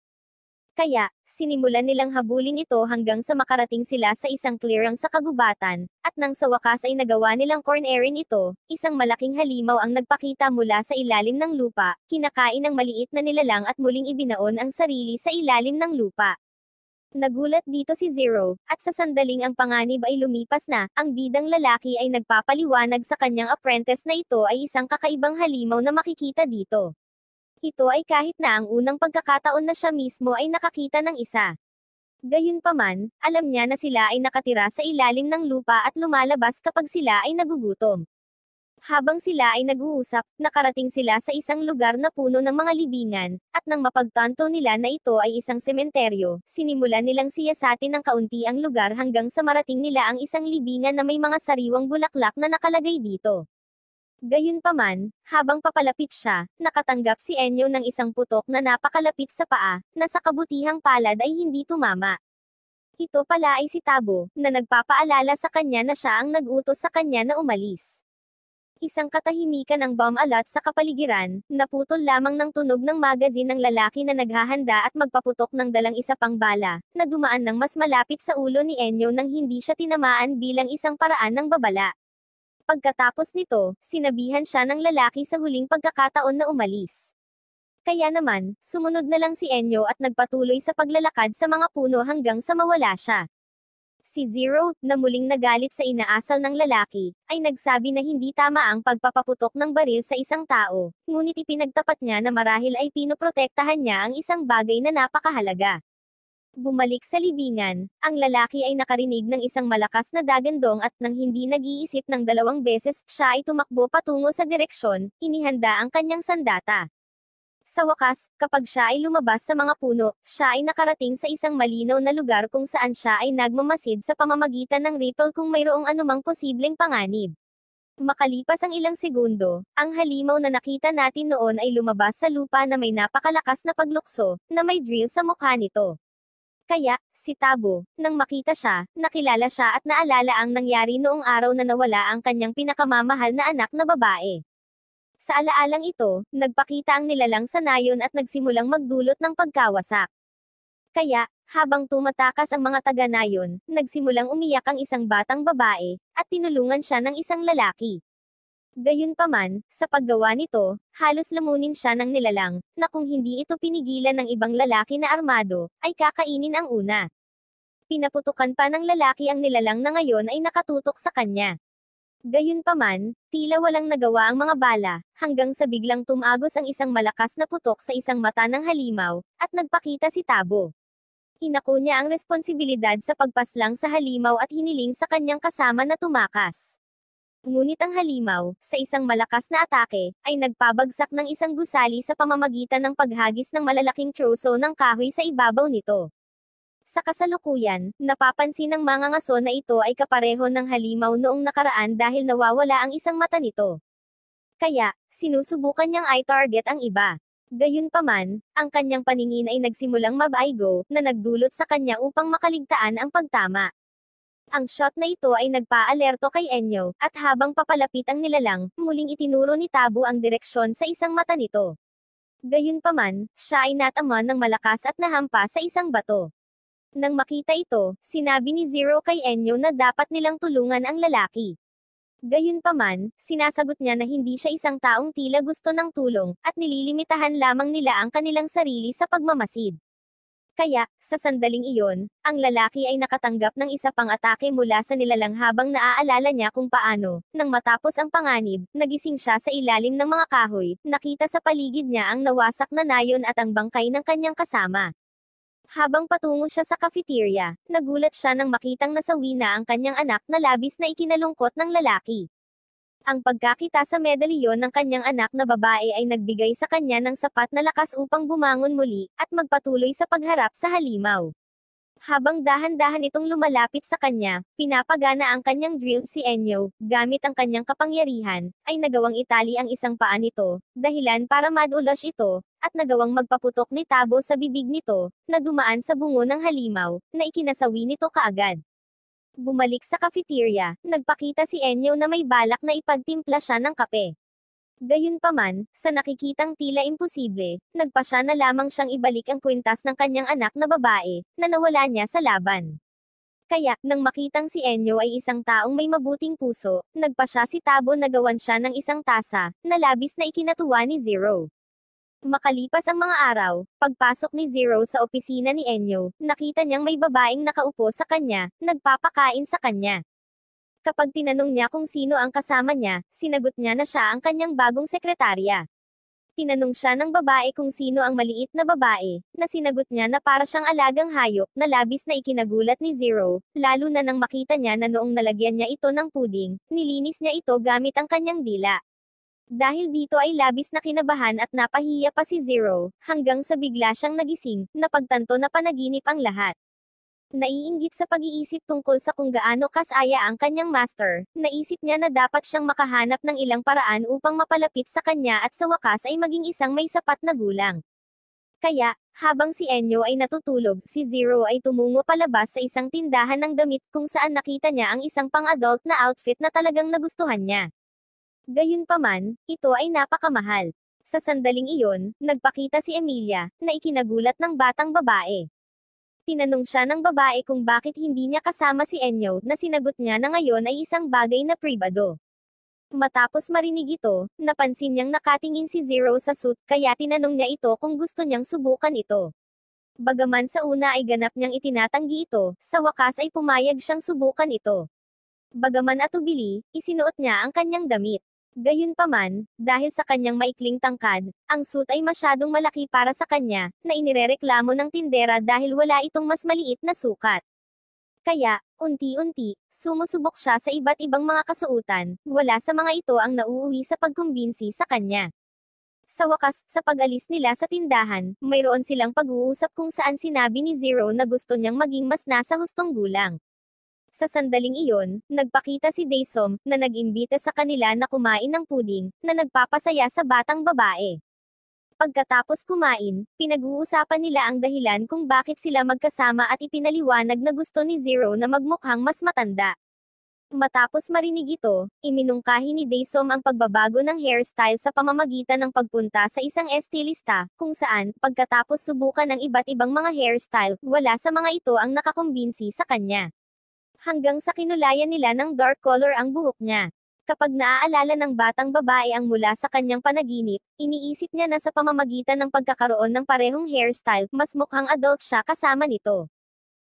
Kaya, sinimulan nilang habulin ito hanggang sa makarating sila sa isang clearing sa kagubatan, at nang sa wakas ay nagawa nilang cornerin ito, isang malaking halimaw ang nagpakita mula sa ilalim ng lupa, kinakain ng maliit na nilalang at muling ibinaon ang sarili sa ilalim ng lupa. Nagulat dito si Zero, at sa sandaling ang panganib ay lumipas na, ang bidang lalaki ay nagpapaliwanag sa kanyang apprentice na ito ay isang kakaibang halimaw na makikita dito. Ito ay kahit na ang unang pagkakataon na siya mismo ay nakakita ng isa. Gayunpaman, alam niya na sila ay nakatira sa ilalim ng lupa at lumalabas kapag sila ay nagugutom. Habang sila ay nag-uusap, nakarating sila sa isang lugar na puno ng mga libingan, at nang mapagtanto nila na ito ay isang sementeryo, sinimulan nilang siyasatin ng kaunti ang lugar hanggang sa marating nila ang isang libingan na may mga sariwang bulaklak na nakalagay dito. Gayunpaman, habang papalapit siya, nakatanggap si Enyo ng isang putok na napakalapit sa paa, na sa kabutihang palad ay hindi tumama. Ito pala ay si Tabo, na nagpapaalala sa kanya na siya ang nag-utos sa kanya na umalis. Isang katahimikan ang bomb alert sa kapaligiran, naputol lamang ng tunog ng magazine ng lalaki na naghahanda at magpaputok ng dalang isa pang bala, na dumaan ng mas malapit sa ulo ni Enyo nang hindi siya tinamaan bilang isang paraan ng babala. Pagkatapos nito, sinabihan siya ng lalaki sa huling pagkakataon na umalis. Kaya naman, sumunod na lang si Enyo at nagpatuloy sa paglalakad sa mga puno hanggang sa mawala siya. Si Zero, na muling nagalit sa inaasal ng lalaki, ay nagsabi na hindi tama ang pagpapaputok ng baril sa isang tao, ngunit ipinagtapat niya na marahil ay pinoprotektahan niya ang isang bagay na napakahalaga. Bumalik sa libingan, ang lalaki ay nakarinig ng isang malakas na dagandong at nang hindi nag-iisip ng dalawang beses, siya ay tumakbo patungo sa direksyon, inihanda ang kanyang sandata. Sa wakas, kapag siya ay lumabas sa mga puno, siya ay nakarating sa isang malinaw na lugar kung saan siya ay nagmamasid sa pamamagitan ng ripple kung mayroong anumang posibleng panganib. Makalipas ang ilang segundo, ang halimaw na nakita natin noon ay lumabas sa lupa na may napakalakas na paglukso, na may drill sa mukha nito. Kaya, si Tabo, nang makita siya, nakilala siya at naalala ang nangyari noong araw na nawala ang kanyang pinakamamahal na anak na babae. Sa alaalang ito, nagpakita ang nilalang sa nayon at nagsimulang magdulot ng pagkawasak. Kaya, habang tumatakas ang mga taga-nayon, nagsimulang umiyak ang isang batang babae, at tinulungan siya ng isang lalaki. Gayunpaman, sa paggawa nito, halos lamunin siya ng nilalang, na kung hindi ito pinigilan ng ibang lalaki na armado, ay kakainin ang una. Pinaputukan pa ng lalaki ang nilalang na ngayon ay nakatutok sa kanya. Gayunpaman, tila walang nagawa ang mga bala, hanggang sa biglang tumagos ang isang malakas na putok sa isang mata ng halimaw, at nagpakita si Tabo. Inako niya ang responsibilidad sa pagpaslang sa halimaw at hiniling sa kanyang kasama na tumakas. Ngunit ang halimaw, sa isang malakas na atake, ay nagpabagsak ng isang gusali sa pamamagitan ng paghagis ng malalaking troso ng kahoy sa ibabaw nito. Sa kasalukuyan, napapansin ng mga ngaso na ito ay kapareho ng halimaw noong nakaraan dahil nawawala ang isang mata nito. Kaya, sinusubukan niyang i-target ang iba. Gayunpaman, ang kanyang paningin ay nagsimulang mabaigo, na nagdulot sa kanya upang makaligtaan ang pagtama. Ang shot na ito ay nagpa-alerto kay Enyo, at habang papalapit ang nilalang, muling itinuro ni Tabo ang direksyon sa isang mata nito. Gayunpaman, siya ay nataman ng malakas at nahampa sa isang bato. Nang makita ito, sinabi ni Zero kay Enyo na dapat nilang tulungan ang lalaki. Gayunpaman, sinasagot niya na hindi siya isang taong tila gusto ng tulong, at nililimitahan lamang nila ang kanilang sarili sa pagmamasid. Kaya, sa sandaling iyon, ang lalaki ay nakatanggap ng isa pang atake mula sa nilalang habang naaalala niya kung paano, nang matapos ang panganib, nagising siya sa ilalim ng mga kahoy, nakita sa paligid niya ang nawasak na nayon at ang bangkay ng kanyang kasama. Habang patungo siya sa cafeteria, nagulat siya nang makitang nasawi na ang kanyang anak na labis na ikinalungkot ng lalaki. Ang pagkakita sa medalyon ng kanyang anak na babae ay nagbigay sa kanya ng sapat na lakas upang bumangon muli, at magpatuloy sa pagharap sa halimaw. Habang dahan-dahan itong lumalapit sa kanya, pinapagana ang kanyang drill si Enyo, gamit ang kanyang kapangyarihan, ay nagawang itali ang isang paa nito, dahilan para madulas ito, at nagawang magpaputok ni Tabo sa bibig nito, na dumaan sa bungo ng halimaw, na ikinasawi nito kaagad. Bumalik sa cafeteria, nagpakita si Enyo na may balak na ipagtimpla siya ng kape. Gayunpaman, sa nakikitang tila imposible, nagpa siya na lamang siyang ibalik ang kwintas ng kanyang anak na babae, na nawala niya sa laban. Kaya, nang makitang si Enyo ay isang taong may mabuting puso, nagpa siya si Tabo na gawan siya ng isang tasa, na labis na ikinatuwa ni Zero. Makalipas ang mga araw, pagpasok ni Zero sa opisina ni Enyo, nakita niyang may babaeng nakaupo sa kanya, nagpapakain sa kanya. Kapag tinanong niya kung sino ang kasama niya, sinagot niya na siya ang kanyang bagong sekretarya. Tinanong siya ng babae kung sino ang maliit na babae, na sinagot niya na para siyang alagang hayop, na labis na ikinagulat ni Zero, lalo na nang makita niya na noong nalagyan niya ito ng puding, nilinis niya ito gamit ang kanyang dila. Dahil dito ay labis na kinabahan at napahiya pa si Zero, hanggang sa bigla siyang nagising, napagtanto na panaginip ang lahat. Naiinggit sa pag-iisip tungkol sa kung gaano kasaya ang kanyang master, naisip niya na dapat siyang makahanap ng ilang paraan upang mapalapit sa kanya at sa wakas ay maging isang may sapat na gulang. Kaya, habang si Enyo ay natutulog, si Zero ay tumungo palabas sa isang tindahan ng damit kung saan nakita niya ang isang pang-adult na outfit na talagang nagustuhan niya. Gayunpaman, ito ay napakamahal. Sa sandaling iyon, nagpakita si Emilia, na ikinagulat ng batang babae. Tinanong siya ng babae kung bakit hindi niya kasama si Enyo, na sinagot niya na ngayon ay isang bagay na pribado. Matapos marinig ito, napansin niyang nakatingin si Zero sa suit, kaya tinanong niya ito kung gusto niyang subukan ito. Bagaman sa una ay ganap niyang itinatanggi ito, sa wakas ay pumayag siyang subukan ito. Bagaman atubili, isinuot niya ang kanyang damit. Gayunpaman, dahil sa kanyang maikling tangkad, ang suit ay masyadong malaki para sa kanya, na inirereklamo ng tindera dahil wala itong mas maliit na sukat. Kaya, unti-unti, sumusubok siya sa iba't ibang mga kasuotan, wala sa mga ito ang nauuwi sa pagkumbinsi sa kanya. Sa wakas, sa pag-alis nila sa tindahan, mayroon silang pag-uusap kung saan sinabi ni Zero na gusto niyang maging mas nasa hustong gulang. Sa sandaling iyon, nagpakita si Daesom, na nag-imbita sa kanila na kumain ng puding, na nagpapasaya sa batang babae. Pagkatapos kumain, pinag-uusapan nila ang dahilan kung bakit sila magkasama at ipinaliwanag na gusto ni Zero na magmukhang mas matanda. Matapos marinig ito, iminungkahi ni Daesom ang pagbabago ng hairstyle sa pamamagitan ng pagpunta sa isang estilista, kung saan, pagkatapos subukan ng iba't ibang mga hairstyle, wala sa mga ito ang nakakumbinsi sa kanya. Hanggang sa kinulayan nila ng dark color ang buhok niya. Kapag naaalala ng batang babae ang mula sa kanyang panaginip, iniisip niya na sa pamamagitan ng pagkakaroon ng parehong hairstyle, mas mukhang adult siya kasama nito.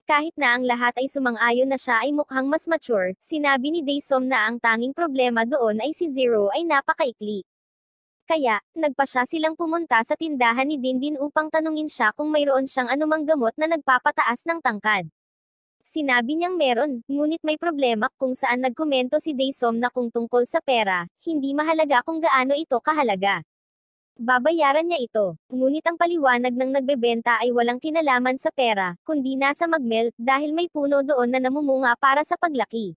Kahit na ang lahat ay sumang-ayon na siya ay mukhang mas mature, sinabi ni Daesom na ang tanging problema doon ay si Zero ay napakaikli. Kaya, nagpa siya silang pumunta sa tindahan ni Dindin upang tanungin siya kung mayroon siyang anumang gamot na nagpapataas ng tangkad. Sinabi niyang meron, ngunit may problema, kung saan nagkomento si Daesom na kung tungkol sa pera, hindi mahalaga kung gaano ito kahalaga. Babayaran niya ito, ngunit ang paliwanag ng nagbebenta ay walang kinalaman sa pera, kundi nasa magmel, dahil may puno doon na namumunga para sa paglaki.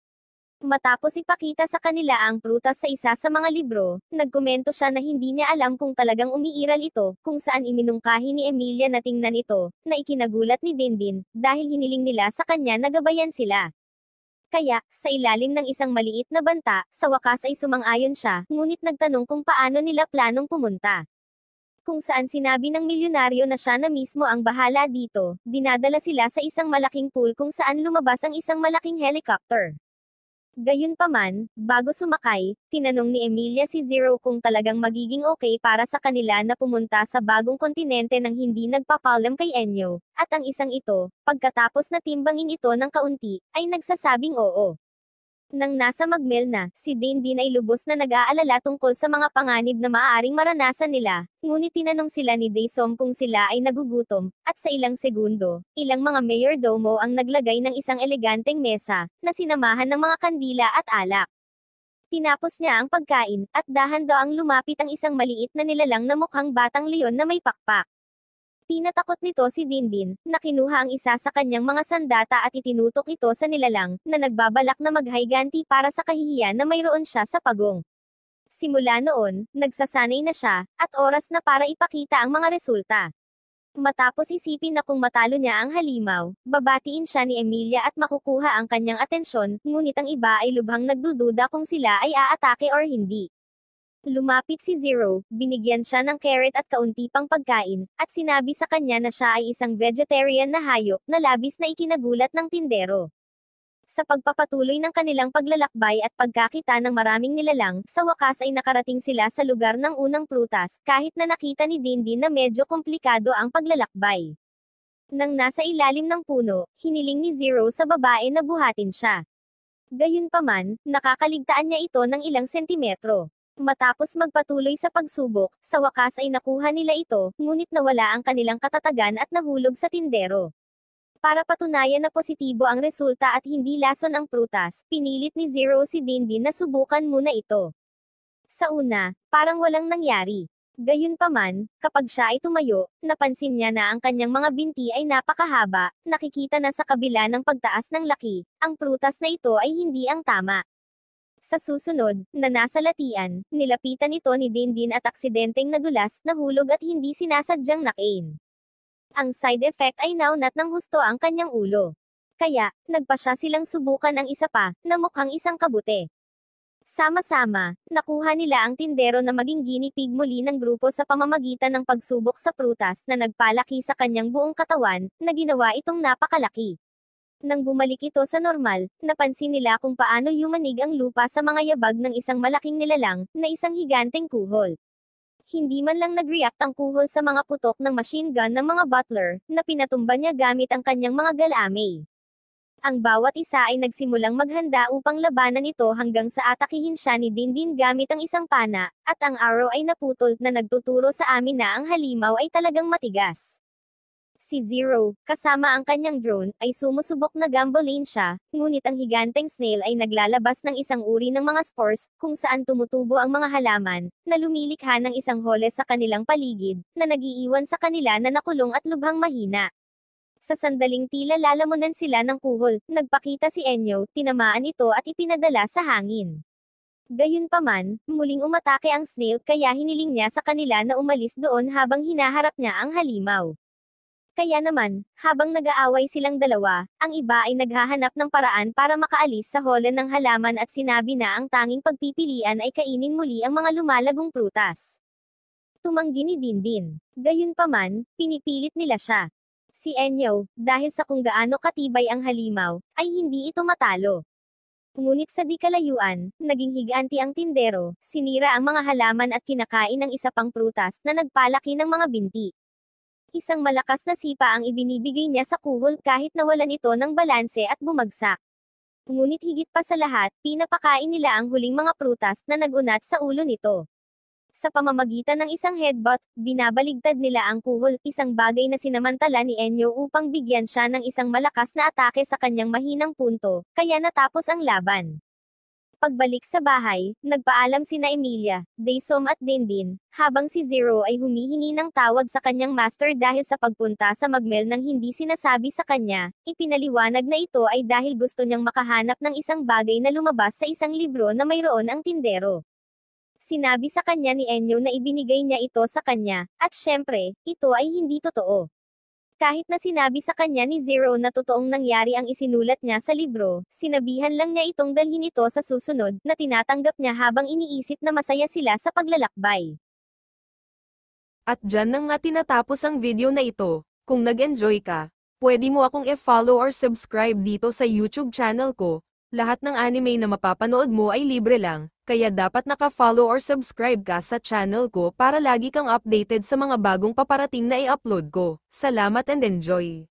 Matapos ipakita sa kanila ang prutas sa isa sa mga libro, nagkomento siya na hindi niya alam kung talagang umiiral ito, kung saan iminungkahi ni Emilia na tingnan ito, na ikinagulat ni Dindin, dahil hiniling nila sa kanya na gabayan sila. Kaya, sa ilalim ng isang maliit na banta, sa wakas ay sumang-ayon siya, ngunit nagtanong kung paano nila planong pumunta. Kung saan sinabi ng milyonaryo na siya na mismo ang bahala dito, dinadala sila sa isang malaking pool kung saan lumabas ang isang malaking helicopter. Gayunpaman, bago sumakay, tinanong ni Emilia si Zero kung talagang magiging okay para sa kanila na pumunta sa bagong kontinente nang hindi nagpapaalam kay Enyo, at ang isang ito, pagkatapos na timbangin ito ng kaunti, ay nagsasabing oo. Nang nasa Magmel na, si Dindin ay lubos na nag-aalala tungkol sa mga panganib na maaaring maranasan nila, ngunit tinanong sila ni Daesom kung sila ay nagugutom, at sa ilang segundo, ilang mga mayordomo ang naglagay ng isang eleganteng mesa, na sinamahan ng mga kandila at alak. Tinapos niya ang pagkain, at dahan-daang lumapit ang isang maliit na nilalang na mukhang batang leon na may pakpak. Tinatakot nito si Dindin, na kinuha ang isa sa kanyang mga sandata at itinutok ito sa nilalang, na nagbabalak na maghayganti para sa kahihiyan na mayroon siya sa pagong. Simula noon, nagsasanay na siya, at oras na para ipakita ang mga resulta. Matapos isipin na kung matalo niya ang halimaw, babatiin siya ni Emilia at makukuha ang kanyang atensyon, ngunit ang iba ay lubhang nagdududa kung sila ay aatake or hindi. Lumapit si Zero, binigyan siya ng carrot at kaunti pang pagkain, at sinabi sa kanya na siya ay isang vegetarian na hayop na labis na ikinagulat ng tindero. Sa pagpapatuloy ng kanilang paglalakbay at pagkakita ng maraming nilalang, sa wakas ay nakarating sila sa lugar ng unang prutas, kahit na nakita ni Dindin na medyo komplikado ang paglalakbay. Nang nasa ilalim ng puno, hiniling ni Zero sa babae na buhatin siya. Gayunpaman, nakakaligtaan niya ito ng ilang sentimetro. Matapos magpatuloy sa pagsubok, sa wakas ay nakuha nila ito, ngunit nawala ang kanilang katatagan at nahulog sa tindero. Para patunayan na positibo ang resulta at hindi lason ang prutas, pinilit ni Zero si Dindin na subukan muna ito. Sa una, parang walang nangyari. Gayunpaman, kapag siya ay tumayo, napansin niya na ang kanyang mga binti ay napakahaba, nakikita na sa kabila ng pagtaas ng laki, ang prutas na ito ay hindi ang tama. Sa susunod, na nasa latian, nilapitan ito ni Dindin at aksidenteng nadulas, nahulog at hindi sinasadyang nakain. Ang side effect ay naunat ng husto ang kanyang ulo. Kaya, nagpa siya silang subukan ang isa pa, na mukhang isang kabute. Sama-sama, nakuha nila ang tindero na maging guinea pig muli ng grupo sa pamamagitan ng pagsubok sa prutas na nagpalaki sa kanyang buong katawan, na ginawa itong napakalaki. Nang bumalik ito sa normal, napansin nila kung paano yumanig ang lupa sa mga yabag ng isang malaking nilalang, na isang higanteng kuhol. Hindi man lang nag-react ang kuhol sa mga putok ng machine gun ng mga butler, na pinatumba niya gamit ang kanyang mga galamay. Ang bawat isa ay nagsimulang maghanda upang labanan ito hanggang sa atakihin siya ni Dindin gamit ang isang pana, at ang arrow ay naputol, na nagtuturo sa amin na ang halimaw ay talagang matigas. Si Zero, kasama ang kanyang drone, ay sumusubok na gambolin siya, ngunit ang higanteng snail ay naglalabas ng isang uri ng mga spores, kung saan tumutubo ang mga halaman, na lumilikha ng isang hole sa kanilang paligid, na nagiiwan sa kanila na nakulong at lubhang mahina. Sa sandaling tila lalamunan sila ng kuhol, nagpakita si Enyo, tinamaan ito at ipinadala sa hangin. Gayunpaman, muling umatake ang snail kaya hiniling niya sa kanila na umalis doon habang hinaharap niya ang halimaw. Kaya naman, habang nag-aaway silang dalawa, ang iba ay naghahanap ng paraan para makaalis sa hole ng halaman at sinabi na ang tanging pagpipilian ay kainin muli ang mga lumalagong prutas. Tumanggi ni Dindin. Gayunpaman, pinipilit nila siya. Si Enyo, dahil sa kung gaano katibay ang halimaw, ay hindi ito matalo. Ngunit sa di kalayuan, naging higanti ang tindero, sinira ang mga halaman at kinakain ng isa pang prutas na nagpalaki ng mga binti. Isang malakas na sipa ang ibinibigay niya sa kuhol kahit nawalan ito ng balanse at bumagsak. Ngunit higit pa sa lahat, pinapakain nila ang huling mga prutas na nagunat sa ulo nito. Sa pamamagitan ng isang headbutt, binabaligtad nila ang kuhol, isang bagay na sinamantala ni Enyo upang bigyan siya ng isang malakas na atake sa kanyang mahinang punto, kaya natapos ang laban. Pagbalik sa bahay, nagpaalam sina Emilia, Daesom at Dindin, habang si Zero ay humihingi ng tawag sa kanyang master dahil sa pagpunta sa Magmel nang hindi sinasabi sa kanya, ipinaliwanag na ito ay dahil gusto niyang makahanap ng isang bagay na lumabas sa isang libro na mayroon ang tindero. Sinabi sa kanya ni Enyo na ibinigay niya ito sa kanya, at syempre, ito ay hindi totoo. Kahit na sinabi sa kanya ni Zero na totoong nangyari ang isinulat niya sa libro, sinabihan lang niya itong dalhin ito sa susunod, na tinatanggap niya habang iniisip na masaya sila sa paglalakbay. At dyan na nga tinatapos ang video na ito. Kung nag-enjoy ka, pwede mo akong i-follow or subscribe dito sa YouTube channel ko, Lahat ng anime na mapapanood mo ay libre lang, kaya dapat naka-follow or subscribe ka sa channel ko para lagi kang updated sa mga bagong paparating na i-upload ko. Salamat and enjoy!